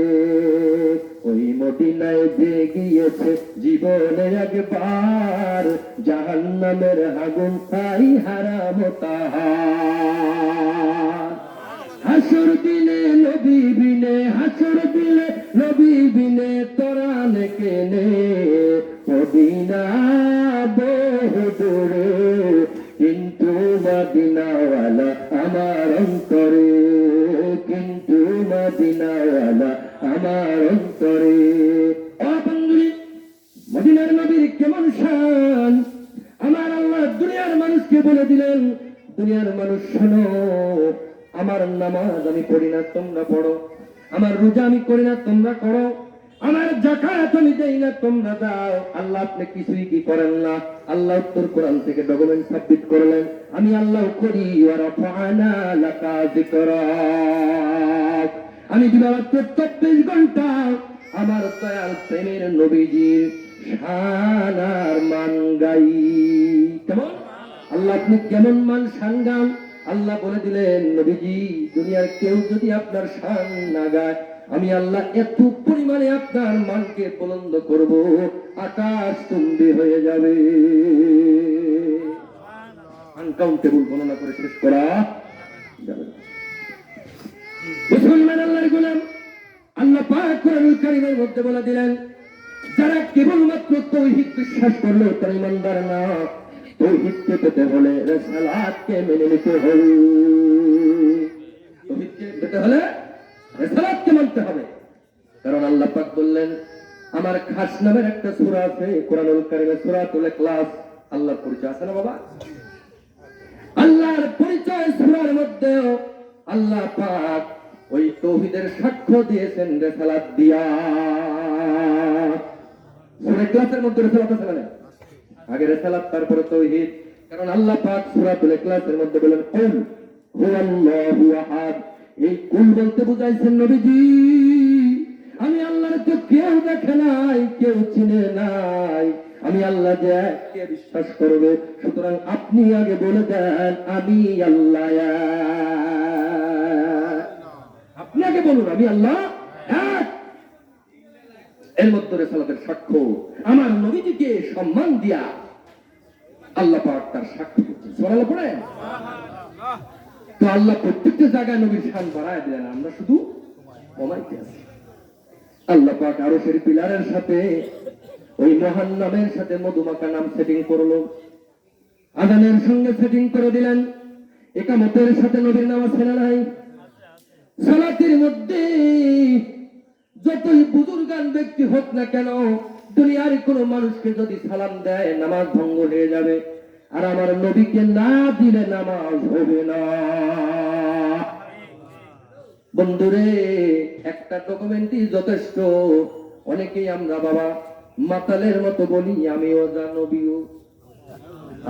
ওই মদিনায় যে গিয়েছে জীবনে একবার, জাহান্নামের আগুন খাই হারাম তাহার। হাসর দিনে নবী বিনে, হাসর দিলে নবী বিনে তোরানে কেনে, মদিনা বহু দূরে, কিন্তু মদিনাওয়ালা আমার অন্তরে, কিন্তু মদিনাওয়ালা আমার অন্তরে। মদিনার নবীর কেমন শান, আমার আল্লাহ দুনিয়ার মানুষকে বলে দিলেন, দুনিয়ার মানুষ শোনো, আমার নামাজ আমি পড়ি না তোমরা পড়ো, আমার রোজা আমি করি না তোমরা করো, আমার যাকাত আমি দেই না তোমরা দাও। আল্লাহ আপনি কিছুই কি করেন না? আল্লাহ উত্তর কোরআন থেকে ডকুমেন্ট সাবমিট করলেন, আমি আল্লাহ করি ওয়া রাফা'না লাকা যিকরাক। আমি দিবারাত্র 24 ঘন্টা আমার দয়াল প্রেমের নবীজির শান আর মান গাই। কেমন আল্লাহ আপনি কেমন মান শান গান? আল্লাহ বলে দিলেন, নবীজি দুনিয়ার কেউ যদি আপনার শান না গায়, আমি আল্লাহ এত পরিমাণে আপনার মানকে বুলন্দ করব, আকাশ তুম্বি হয়ে যাবে। আনকাউন্টেবল গণনা করে শেষ করা যাবে না। মুসলমান আল্লাহর গোলাম, আল্লাহ পাক কোরআনুল কারীমের মধ্যে বলে দিলেন, যারা কেবলমাত্র তাওহীদ বিশ্বাস করলো তারা ঈমানদার না। তাওহীদকে পেতে হলে রিসালাতকে মেনে নিতে হবে। তাওহীদকে পেতে হলে রিসালাতকে মানতে হবে। কারণ আল্লাহ পাক বললেন, আমার খাস নামের একটা সূরা আছে কোরআনুল কারীমে, সূরাতুল ইখলাস। আল্লাহর পরিচয় আছে না বাবা? আল্লাহর পরিচয় সূরার মধ্যে আল্লাহ পাক ওই তাওহীদের সাক্ষ্য দিয়েছেন রিসালাত দিয়া। সূরা ইখলাসের মধ্যে রিসালাত আছে না? আগে রিসালাত তারপরে তাওহীদ। কারণ আল্লাহ পাক সূরাতুল ইখলাসের মধ্যে বলেন, কুল হুয়াল্লাহু আহাদ। এই কুল বলতে বুঝাইছেন নবীজি, আমি আল্লাহর তো কেউ দেখে নাই, কেউ চিনে নাই, আমি আল্লাহ যে কে বিশ্বাস করবে। সুতরাং আপনি আগে বলে দেন আমি আল্লাহ, আপনি আগে বলুন আমি আল্লাহ এক। এর মধ্যে রিসালাতের সাক্ষ্য, আমার নবীজিকে সম্মান দিয়া আল্লাহ পাক তার সাক্ষ্য দিচ্ছেন। সুবহানাল্লাহ পড়েন। তো আল্লাহ প্রত্যেকটা জায়গায় নবীর শান বাড়ায় দিলেন, আমরা শুধু কমাইতে আছি। আল্লাহ পাক আরশের পিলারের সাথে ওই মহান নামের সাথে মধুমাখা নাম সেটিং করলো, আযানের সঙ্গে সেটিং করে দিলেন, ইকামতের সাথে নবীর নাম আছে না নাই? সালাতের মধ্যে যতই বুজুর্গান ব্যক্তি হোক না কেন, দুনিয়ার কোন মানুষকে যদি সালাম দেয় নামাজ ভঙ্গ হয়ে যাবে, আর আমার নবীকে না দিলে নামাজ হবে না। বন্ধুরে, একটা ডকুমেন্টই যথেষ্ট। অনেকেই আমরা বাবা মাতালের মতো বলি আমিও যা নবীও।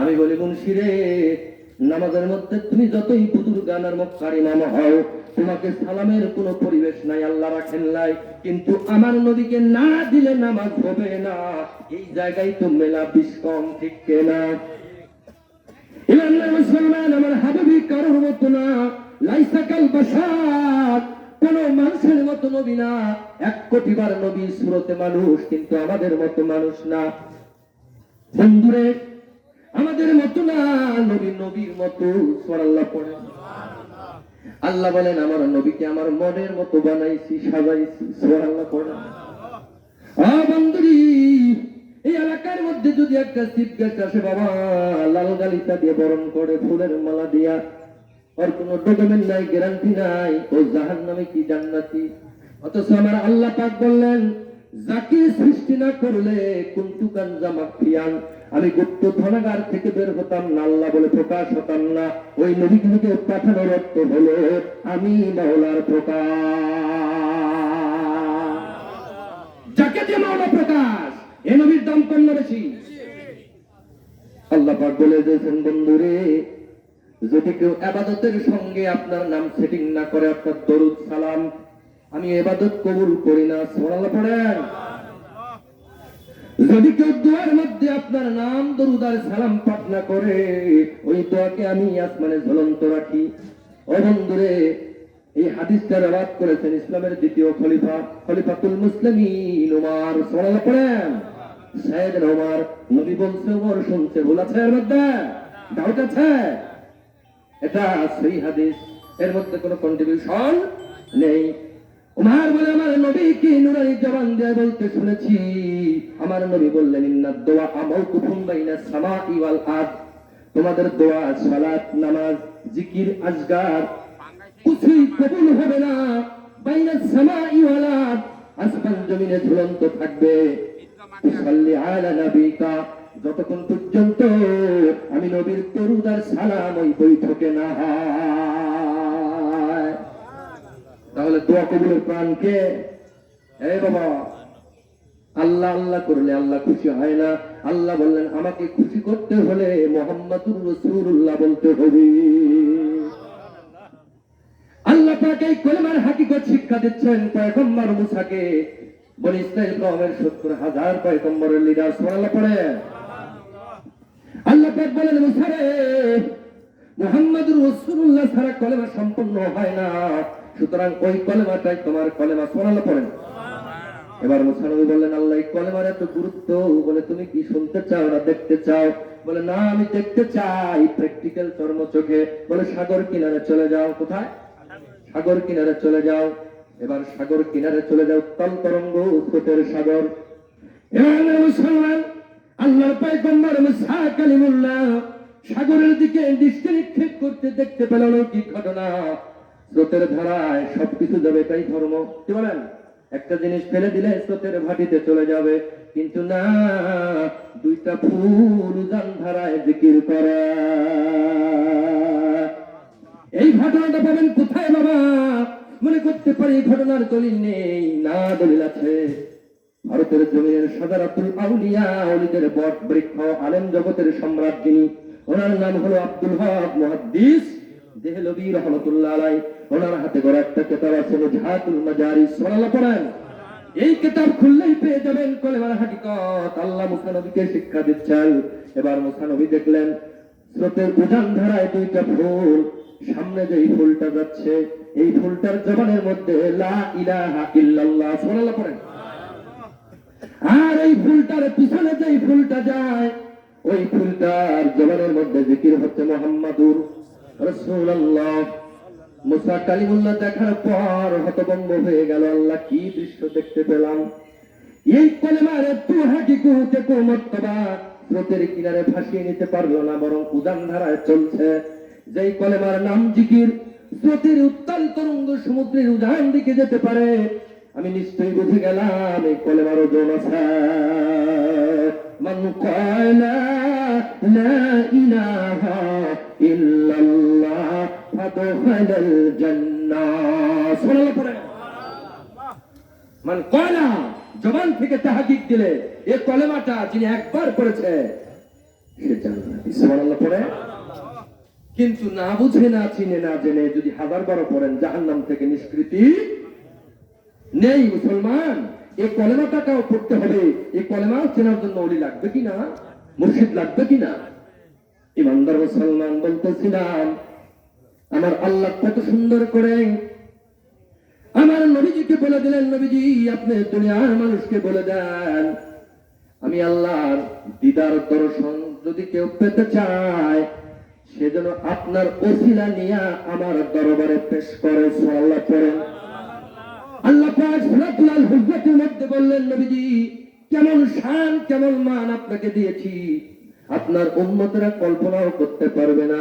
আমি বলি মুন্সিরে, নামাজের মধ্যে তুমি যতই বুজুর্গান আর মক্কার ইমাম হও, তোমাকে সালামের কোনো পরিবেশ নাই, আল্লাহ রাখেন নাই, কিন্তু আমার নবীকে না দিলে নামাজ হবে না। এই জায়গায় তো মেলা বিষ কম, ঠিক কেনা? ইমানদার মুসলমান, আমার হাবিবি কারোর মতো না, লাইসা কাল বাশার, কোন মানুষের মতো নবী না। 1 কোটি বার নবী, সুরতে মানুষ, কিন্তু আমাদের মতো মানুষ না। বন্ধুরে, আমাদের মতো না, নবী নবীর মতো। সুবহানাল্লাহ পড়ে। আল্লাহ বলেন আমার নবীকে আমার মনের মতো বানাইছি, সাজাইছি। সুবহানাল্লাহ পড়ে। বন্ধুরি, এই এলাকার মধ্যে যদি একটা চিফ গেস্ট আসে বাবা, লাল গালিচা দিয়ে বরণ করে, ফুলের মালা দিয়া, ওর কোনো ডকুমেন্ট নাই, গ্যারান্টি নাই, ও জাহান্নামী কি জান্নাতি। অথচ আমার আল্লাহ পাক বললেন, যাকে সৃষ্টি না করলে কুনতু কানজা মাকফিয়ান, আমি গুপ্ত ধনাগার থেকে বের হতাম না, আল্লাহ বলে প্রকাশ হতাম না। ওই নবীকে পাঠানোর অর্থ হলো আমি মাওলার প্রকাশ। যাকে দিয়ে মাওলা প্রকাশ, এ নবীর দাম কম না বেশি? আল্লাহ পাক বলে দিয়েছেন, বন্ধুরে, যদি কেউ ইবাদতের সঙ্গে আপনার নাম সেটিং না করে, আপনার দরুদ সালাম, আমি ইবাদত কবুল করি না। সুবহানাল্লাহ পড়েন। যদি কেউ দোয়ার মধ্যে আপনার নাম দরুদ আর সালাম পাঠ না করে, ওই দোয়াকে আমি আসমানে ঝুলন্ত রাখি। ও বন্ধুরে, এই হাদিসটা রওয়ায়াত করেছেন ইসলামের দ্বিতীয় খলিফা, খলিফাতুল মুসলিমিন ওমর। সুবহানাল্লাহ পড়েন। সাইয়েদনা ওমর। নবী বলছে, ওমর শুনছে, ভুল আছে এর মধ্যে? ডাউট আছে? এটা সহি হাদিস, এর মধ্যে কোনো কন্ট্রিবিউশন নেই। ওমর বলে, আমার নবী কি নুরানি জবান দিয়ে বলতে শুনেছি। আমার নবী বললেন, ইন্নাদ দুআ মাওকুফুন বাইনাস সামাই ওয়াল আরদ, তোমাদের দোয়া, সালাত, নামাজ, জিকির, আজগার কিছুই কবুল হবে না। বাইনাস সামাই ওয়াল আরদ, আসমান জমিনে ঝুলন্ত থাকবে। সাল্লি আলা নবিকা, যতক্ষণ পর্যন্ত আমি নবীর দরুদ আর সালাম ওই বৈঠকে না হয়। তাহলে দোয়া কবুলের প্রাণ কে? এই বাবা, আল্লাহ আল্লাহ করলে আল্লাহ খুশি হয় না। আল্লাহ বললেন, আমাকে খুশি করতে হলে মুহাম্মাদুর রাসূলুল্লাহ বলতে হবে। আল্লাহ পাক এই কলেমার হাকিকত শিক্ষা দিচ্ছেন পয়গম্বর মুসাকে। বনি ইসরাইল কওমের 70,000 পয়গম্বরের লিডার। সুবহানাল্লাহ পড়ে। আল্লাহ পাক বলেন, মুসা রে, মুহাম্মাদুর রাসূলুল্লাহ ছাড়া কলেমা সম্পূর্ণ হয় না, সুতরাং ওই কলেমাটাই তোমার কলেমা। সুবহানাল্লাহ পড়েন। এবার মুসা নবী বললেন, আল্লাহ এই কলেমার এত গুরুত্ব, বলে তুমি কি শুনতে চাও না দেখতে চাও? বলে, না, আমি দেখতে চাই প্র্যাকটিক্যাল চর্ম চোখে। বলে, সাগর কিনারে চলে যাও। কোথায়? সাগর কিনারে চলে যাও। এবার সাগর কিনারে চলে যাও, তল তরঙ্গ স্রোতের সাগর। এবার মুসলমান, আল্লাহর পয়গম্বর মুসা কালিমুল্লাহ সাগরের দিকে দৃষ্টি নিক্ষেপ করতে দেখতে পেল কি ঘটনা। স্রোতের ধারায় সবকিছু যাবে, তাই ধর্ম। কি বলেন? একটা জিনিস ফেলে দিলে স্রোতের ভাটিতে চলে যাবে, কিন্তু না, 2টা ফুল উজান ধারায় জিকির করে। এই ঘটনাটা পাবেন কোথায় বাবা? মনে করতে পারি ঘটনার দলিল নেই, না, দলিল আছে। ভারতের জমিনের সাদারাতুল আউলিয়া, ওলিদের বট বৃক্ষ, আলেম জগতের সম্রাট যিনি, ওনার নাম হলো আব্দুল হক মুহাদ্দিস দেহলভী রাহমাতুল্লাহ আলাইহি। ওনার হাতে গড়া একটা কিতাব আছে, নুজহাতুল মাজারিস। সুবহানাল্লাহ পড়েন। এই কিতাব খুললেই পেয়ে যাবেন কলেমার হাকিকত। আল্লাহ মুসা নবীকে শিক্ষা দিচ্ছেন। এবার মুসা নবী দেখলেন স্রোতের উজান ধারায় 2টা ফুল, সামনে যে ফুলটা যাচ্ছে, এই ফুলটার জবানের মধ্যে লা ইলাহা ইল্লাল্লাহ। সুবহানাল্লাহ পড়েন। আর এই ফুলটার পিছনে যে ফুলটা যায়, ওই ফুলটার জবানের মধ্যে জিকির হচ্ছে মুহাম্মাদুর রাসূলুল্লাহ। মুসা কালিমুল্লাহ দেখার পর হতভম্ব হয়ে গেল। আল্লাহ, কি দৃশ্য দেখতে পেলাম! এই কলেমার একটু হাকিকত একটু মর্তবা স্রোতের কিনারে ভাসিয়ে নিতে পারলো না, বরং উজান ধারায় চলছে। যেই কলেমার নাম জিকির, স্রোতের উত্তাল তরঙ্গ সমুদ্রের উজান দিকে যেতে পারে, আমি নিশ্চয়ই বুঝে গেলাম এই কলেমার ওজন আছে। মান ক্বালা লা ইলাহা ইল্লাল্লাহ ফাদখালাল জান্নাহ। সুবহানাল্লাহ পড়ে। মান ক্বালা, জবান থেকে তাহকিক দিলে এই কলেমাটা যিনি একবার পড়েছে সে জান্নাতি। সুবহানাল্লাহ পড়ে। কিন্তু না বুঝে না চিনে না জেনে যদি 1000 পড়েন জাহান্নাম থেকে নিষ্কৃতি নেই। মুসলমান, এই কলেমাটাও পড়তে হবে। এই কলেমা চেনার জন্য ওলি লাগবে কিনা, মুর্শিদ লাগবে কিনা? ইমানদার মুসলমান, বলতেছিলাম আমার আল্লাহ কত সুন্দর করে আমার নবীজিকে বলে দিলেন, নবীজি আপনি দুনিয়ার মানুষকে বলে দেন আমি আল্লাহর দিদার দর্শন যদি কেউ পেতে চায় সেজন্য আপনার ওসিলা নিয়ে আমার দরবারে পেশ করে। সুবহানাল্লাহ পড়েন। আল্লাহ পাক সূরাতুল হুজরাতের মধ্যে বললেন, নবীজি কেমন শান কেমন মান আপনাকে দিয়েছি, আপনার উম্মতরা কল্পনাও করতে পারবে না।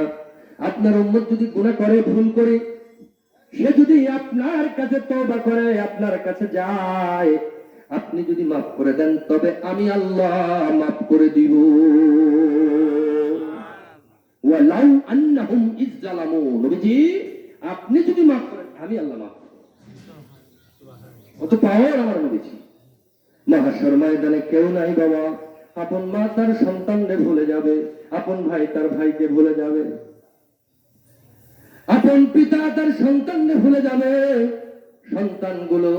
আপনার উম্মত যদি গুনাহ করে, ভুল করে, সে যদি আপনার কাছে তওবা করে, আপনার কাছে যায়, আপনি যদি মাফ করে দেন তবে আমি আল্লাহ মাফ করে দিব। ওয়ালাউ আন্নাহুম ইযজালামু, নবীজি আপনি যদি মাফ করেন আমি আল্লাহ মাফ করব। কত পাওয়ার আমার নবীজি। মাহশর ময়দানে কেউ নাই বাবা, আপন মা তার সন্তানকে ভুলে যাবে, আপন ভাই তার ভাইকে ভুলে যাবে, আপন পিতা তার সন্তানকে ভুলে যাবে, সন্তানগুলো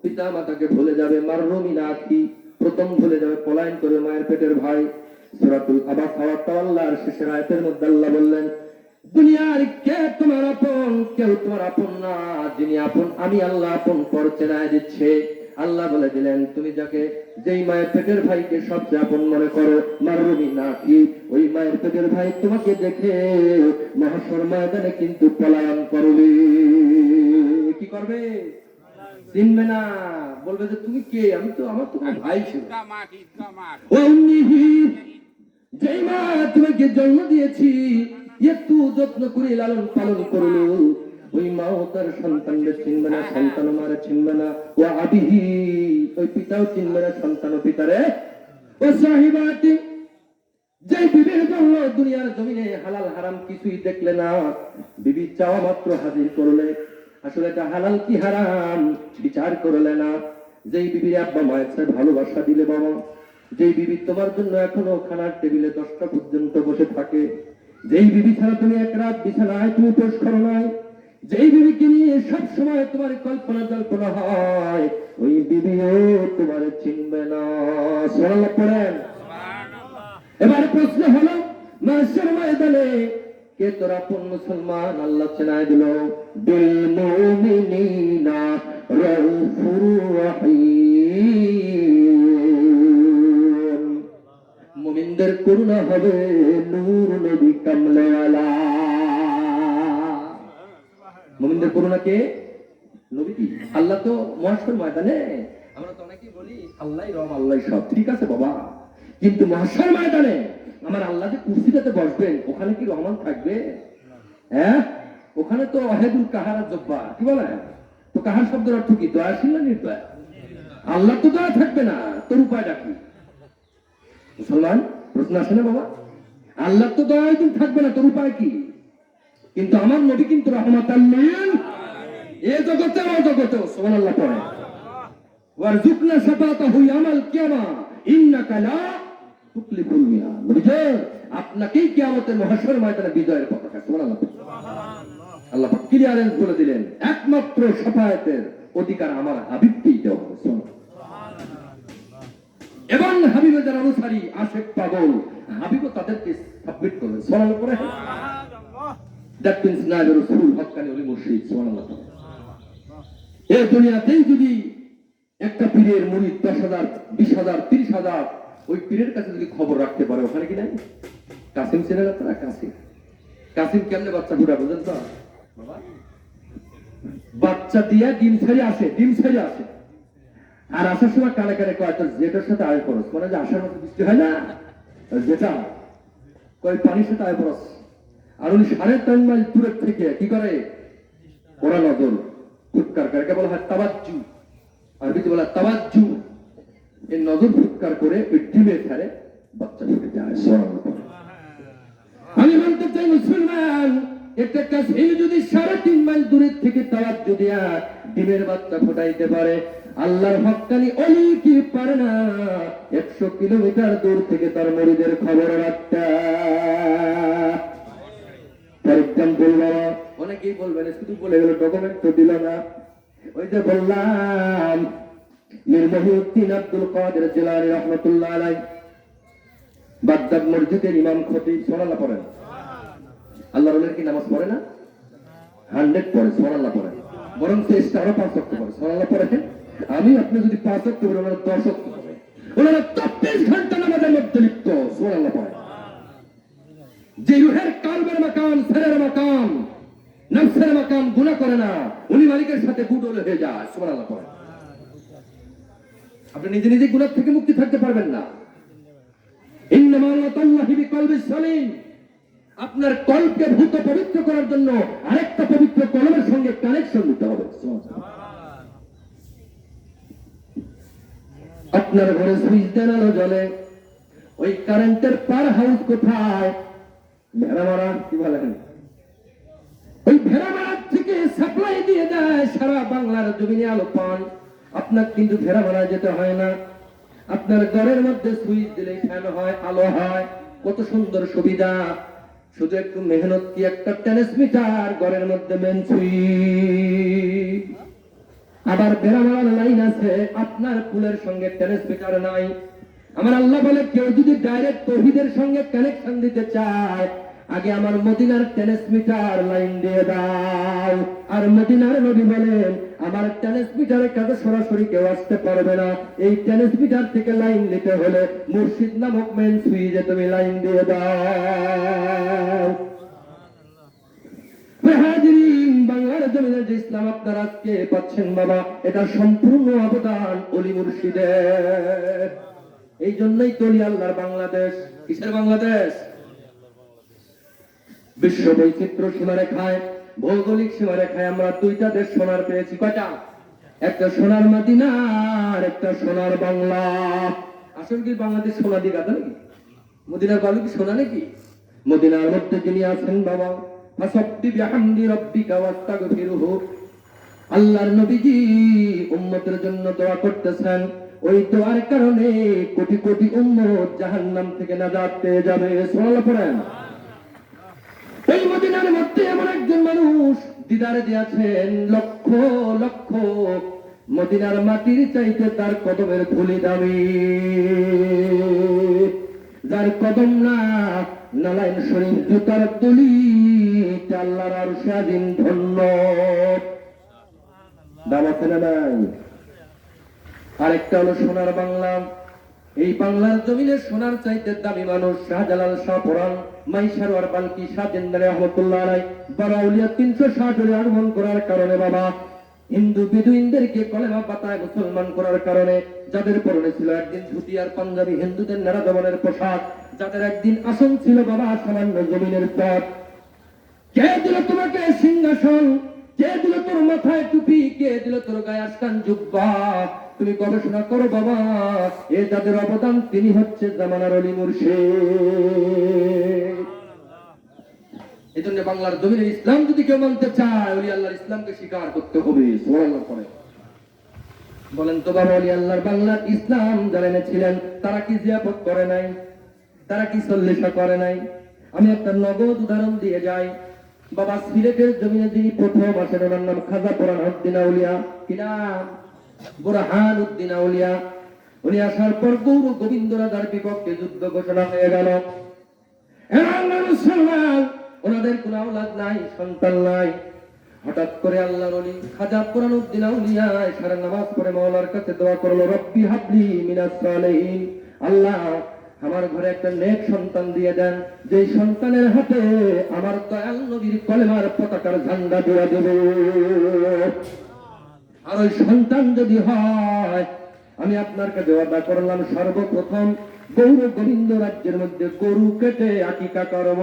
পিতা মাতাকে ভুলে যাবে। মাররুমিনা আখি, প্রথম ভুলে যাবে পলায়ন করে মায়ের পেটের ভাই। সূরাতুল আবাসা ওয়া তাওয়াল্লার শেষের আয়াতের মধ্যে আল্লাহ বললেন, দুনিয়ার কে তোমার আপন, কেউ তোমার আপন না, যিনি আপন আমি আল্লাহ আপন পর চেনায় দিচ্ছে। আল্লাহ বলে দিলেন, তুমি যাকে যেই মায়ের পেটের ভাইকে সবচেয়ে আপন মনে করো, মাররুমিনা আখি, ওই মায়ের পেটের ভাই তোমাকে দেখে মাহশর ময়দানে কিন্তু পলায়ন করবে। কি করবে? চিনবে না, বলবে যে তুমি কে, আমি তো আমার তো ভাই ছিল। যেই মা তোমাকে জন্ম দিয়েছি, একটু যত্ন করে লালন পালন করলো, ওই মাও তার সন্তানকে চিনবে না, সন্তান মারে চিনবে না। ও আবিহি, ওই পিতাও চিনবে না সন্তান পিতারে। ও সাহিবাতি, যে বিবির জন্য দুনিয়ার জমিনে হালাল হারাম কিছুই দেখলে না, বিবি চাওয়া মাত্র হাজির করলে আসলে এটা হালাল কি হারাম বিচার করলে না। যেই বিবির আব্বা মায়ের সাথে ভালোবাসা দিলে বাবা, যেই বিবি তোমার জন্য এখনো খানার টেবিলে 10টা পর্যন্ত বসে থাকে, যেই বিবি ছাড়া তুমি এক রাত বিছানায় তুমি উপোস করো নাই, যেই বিবিকে নিয়ে সব সময় তোমার কল্পনা জল্পনা হয়, ওই বিবিও তোমার চিনবে না। সুবহানাল্লাহ পড়েন। এবার প্রশ্ন হলো, মাহশর ময়দানে কে তোর আপন মুসলমান? আল্লাহ চেনায় দিল, বিল মুমিনিনা রাউফুর রহিম, মুমিনদের করুণা হবে নূর নবী কামলেওয়ালা। মুমিনদের করুণা কে? নবী। আল্লাহ তো মাহশর ময়দানে, আমরা তো অনেকেই বলি আল্লাহই রব আল্লাহই সব, ঠিক আছে বাবা, কিন্তু মাহশর ময়দানে আমার আল্লাহ যে কুরসিটাতে বসবেন, ওখানে কি রহমান থাকবে? হ্যাঁ, ওখানে তো ওয়াহিদুল কাহার জব্বা, কি বলে? তো কাহার শব্দের অর্থ কি? দয়াশীল না নির্দয়া? আল্লাহ তো দয়া থাকবে না, তোর উপায়টা কি? মুসলমান, প্রশ্ন আসে না বাবা? আল্লাহ তো দয়া একদিন থাকবে না, তোর উপায় কি? কিন্তু আমার নবী কিন্তু রাহমাতাল লিল এ জগতে ও জগতে। সুবহানাল্লাহ পড়ে। ওয়ারজুকনা শাফাতাহু ইয়াউমাল কিয়ামা ইন্নাকা লা তুকলিফুল মিয়াদ। নবীজি আপনাকেই কিয়ামতের মাহশর ময়দানে বিজয়ের পতাকা। সুবহানাল্লাহ। আল্লাহ পাক ক্লিয়ারেন্স বলে দিলেন, একমাত্র শাফায়াতের অধিকার আমার হাবিবকেই দেওয়া হবে। এবং হাবিবের যারা অনুসারী আশেক পাগল, হাবিবও তাদেরকে সাবমিট করবে। সুবহানাল্লাহ পড়ে। দ্যাট মিন্স নাইবে রাসূল হক্কানি ওলি মুর্শিদ। সুবহানাল্লাহ। এই দুনিয়াতেই যদি একটা পীরের মুরিদ 10,000, 20,000, 30,000 ওই পীরের কাছে যদি খবর রাখতে পারে, ওখানে কি নাই? কাসিম ছিলেন আপনারা? কাসিম কেমনে বাচ্চা ফুটা বুঝেন তো বাবা? বাচ্চা দিয়া ডিম ছেড়ে আসে, আর আসার সময় কানে কানে কয় তোর জেটার সাথে আয় খরচ, মানে যে আসার মতো বৃষ্টি হয় না, যেটা কয় পানির সাথে আয় খরচ। আর উনি 3.5 মাইল দূরের থেকে কি করে? ওরা নজর ফুৎকার করে, বলা হয় তাওয়াজ্জু, আরবিতে বলা তাওয়াজ্জু। এই নজর ফুৎকার করে ওই ডিমে ফেলে বাচ্চা ফুটে যায়। আমি বলতে চাই মুসলমান, একটা কাশ্মীর যদি 3.5 মাইল দূরের থেকে তাওয়াজ্জু দিয়া ডিমের বাচ্চা ফোটাইতে পারে, আল্লাহর হক্কানি ওলি কি পারে না 100 কিলোমিটার দূর থেকে তার মুরিদের খবর রাখতে? ফর এক্সাম্পল, বাবা অনেকেই বলবেন শুধু বলে গেল, ডকুমেন্ট তো দিল না। ওই যে বললাম মীর মহিউদ্দিন আব্দুল কাদের জিলানী রাহমাতুল্লাহ আলাইহি বাগদাদ মসজিদের ইমাম খতিব, সুবহানাল্লাহ পড়েন। আল্লাহর ওলির কি নামাজ পড়ে না? 100 পড়ে, সুবহানাল্লাহ পড়ে। বরং চেষ্টা আরো 5 ওয়াক্ত পড়ে, সুবহানাল্লাহ পড়ে। আমি আপনি যদি 5 ওয়াক্ত পড়ে, ওনারা 10 ওয়াক্ত পড়ে। ওনারা 24 ঘন্টা নামাজের মধ্যে লিপ্ত, সুবহানাল্লাহ পড়ে। যে রুহের কালবের মাকাম, সেরের মাকাম, নফসের মাকাম গুনাহ করে না, উনি মালিকের সাথে গুডল হয়ে যায়, সুবহানাল্লাহ পড়ে। আপনি নিজে নিজে গুনাহ থেকে মুক্তি থাকতে পারবেন না। ইন্নামা আল্লাহি বিকলবিস সালিম, আপনার কলকে ভূত পবিত্র করার জন্য আরেকটা পবিত্র কলমের সঙ্গে কানেকশন দিতে হবে। আপনার ঘরে সুইচ দেন, আলো জ্বলে, ওই কারেন্টের পার হাউস কোথায়? ভেড়ামারা, কি বলেন? ওই ভেড়ামারা থেকে সাপ্লাই দিয়ে দেয় সারা বাংলার জমিনে আলো পান। আপনার কিন্তু ভেড়ামারা যেতে হয় না, আপনার ঘরের মধ্যে সুইচ দিলে ফ্যান হয়, আলো হয়, কত সুন্দর সুবিধা। শুধু একটু মেহনত কি, একটা ট্রান্সমিটার ঘরের মধ্যে মেন সুইচ। আবার বেড়ামারার লাইন আছে, আপনার পুলের সঙ্গে ট্রান্সমিটার নাই। আমার আল্লাহ বলে, কেউ যদি ডাইরেক্ট তৌহিদের সঙ্গে কানেকশন দিতে চায়, আগে আমার মদিনার ট্রান্সমিটার লাইন দিয়ে দাও। আর মদিনার নবী বলেন, আমার ট্রান্সমিটারের কাছে সরাসরি কেউ আসতে পারবে না, এই ট্রান্সমিটার থেকে লাইন নিতে হলে মুর্শিদ নামক মেন সুইচে তুমি লাইন দিয়ে দাও। বাংলার জমিনে যে ইসলাম আপনারা আজকে পাচ্ছেন বাবা, এটা সম্পূর্ণ অবদান ওলি মুর্শিদের। এই জন্যই তো ওলি আল্লাহর বাংলাদেশ। কিসের বাংলাদেশ? বিশ্ব বৈচিত্র্য সীমারেখায়, ভৌগোলিক সীমারেখায় আমরা 2টা দেশ সোনার পেয়েছি। কয়টা? একটা সোনার মদিনা আর একটা সোনার বাংলা। আসলে কি বাংলাদেশ সোনা দিয়ে গাঁথা নাকি? মদিনার বালু কি সোনা নাকি? মদিনার মধ্যে যিনি আছেন বাবা, ফাসাব্বি বিহামদি রাব্বিকা ওয়াস্তাগফিরহু, আল্লাহর নবীজি উম্মতের জন্য দোয়া করতেছেন। ওই দোয়ার কারণে কোটি কোটি উম্মত জাহান্নাম থেকে নাজাত পেয়ে যাবে। সুবহানাল্লাহ পড়েন। এই মদিনার মধ্যে এমন একজন মানুষ দিদারে দিয়েছেন, লক্ষ লক্ষ মদিনার মাটির চাইতে তার কদমের ধুলি দামি। যার কদম না নালাইন শরীফ জুতার তুলি, আল্লাহর আরশে আজিম ধন্য। দাম আছে না নাই? আরেকটা হলো সোনার বাংলা। এই বাংলার জমিনে সোনার চাইতে দামি মানুষ শাহজালাল, শাহপুরান, মাইশারওয়ার, বালকি, শাহজিন্দারে রহমতুল্লাহ আলাইহি বারাউলিয়া 360 আগমন করার কারণে বাবা, হিন্দু বিদুইনদেরকে কলেমা পাতায় মুসলমান করার কারণে, যাদের পরনে ছিল একদিন ধুতি আর পাঞ্জাবি, হিন্দুদের নানা ধরনের পোশাক, যাদের একদিন আসন ছিল বাবা সামান্য জমিনের পথ, কে দিল তোমাকে সিংহাসন? কে দিল তোর মাথায় টুপি? কে দিল তোর গায়ে আশকান জুব্বা? তুমি গবেষণা করো বাবা, এ যাদের অবদান, তিনি হচ্ছে জামানার ওলি মুর্শিদ। এই জন্য বাংলার জমিনে ইসলাম যদি কেউ মানতে চায়, ওলি আল্লাহর ইসলামকে স্বীকার করতে হবে। সুবহানাল্লাহ পড়ে বলেন তো বাবা, ওলি আল্লাহর বাংলার ইসলাম যারা এনেছিলেন, তারা কি জিয়াফত করে নাই? তারা কি সল্লিশা করে নাই? আমি একটা নগদ উদাহরণ দিয়ে যাই বাবা। সিলেটের জমিনে যিনি প্রথম আসেন, ওনার নাম খাজা বুরহানুদ্দিন আউলিয়া। কি নাম? বুরহানুদ্দিন আউলিয়া। উনি আসার পর গৌর গোবিন্দ রাজার বিপক্ষে যুদ্ধ ঘোষণা হয়ে গেল। ওনাদের কোন আওলাদ নাই, সন্তান নাই। হঠাৎ করে আল্লাহর ওলি খাজা বুরহানুদ্দিন আউলিয়া সারা নামাজ পড়ে মাওলার কাছে দোয়া করলো, রব্বি হাবলি মিনাস সালিহিন, আল্লাহ আমার ঘরে একটা নেক সন্তান দিয়ে দেন, যে সন্তানের হাতে আমার দয়াল নবীর কলেমার পতাকার ঝান্ডা দিয়ে দেব। আর ওই সন্তান যদি হয়, আমি আপনার কাছে ওয়াদা করলাম, সর্বপ্রথম গৌর গোবিন্দ রাজ্যের মধ্যে গরু কেটে আকিকা করব।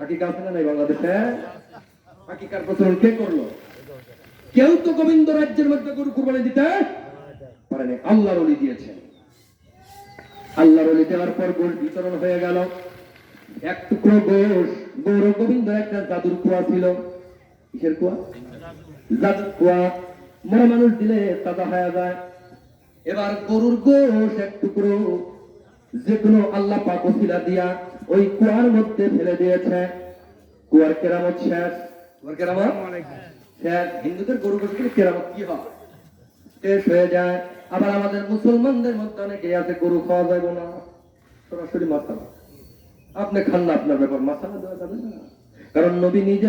আকিকা আছে না নাই বাংলাদেশে? আকিকার প্রচলন কে করলো? কেউ তো গোবিন্দ রাজ্যের মধ্যে গরু কুরবানি দিতে পারেনি, আল্লাহর ওলি দিয়েছেন। আল্লাহর ওলি দেওয়ার পর গোশ বিতরণ হয়ে গেল। এক টুকরো গোশ, গৌর গোবিন্দ একটা জাদুর কুয়া ছিল। কিসের কুয়া? জাদুর কুয়া। মরা মানুষ দিলে তাজা হয়ে যায়। এবার গরুর গোশ এক টুকরো যে কোনো আল্লাহ পাক ওসিলা দিয়া ওই কুয়ার মধ্যে ফেলে দিয়েছে। কুয়ার কেরামত শেষ। কুয়ার কেরামত শেষ। হিন্দুদের গরু গোশ করে কেরামত কি হয়? শেষ হয়ে যায়। আবার আমাদের মুসলমানদের মধ্যে অনেকে আছে গরু খাওয়া যাবে না, সরাসরি মাথা। আপনি খান না, আপনার ব্যাপার, মাথা দেওয়া যাবে না। কারণ নবী নিজে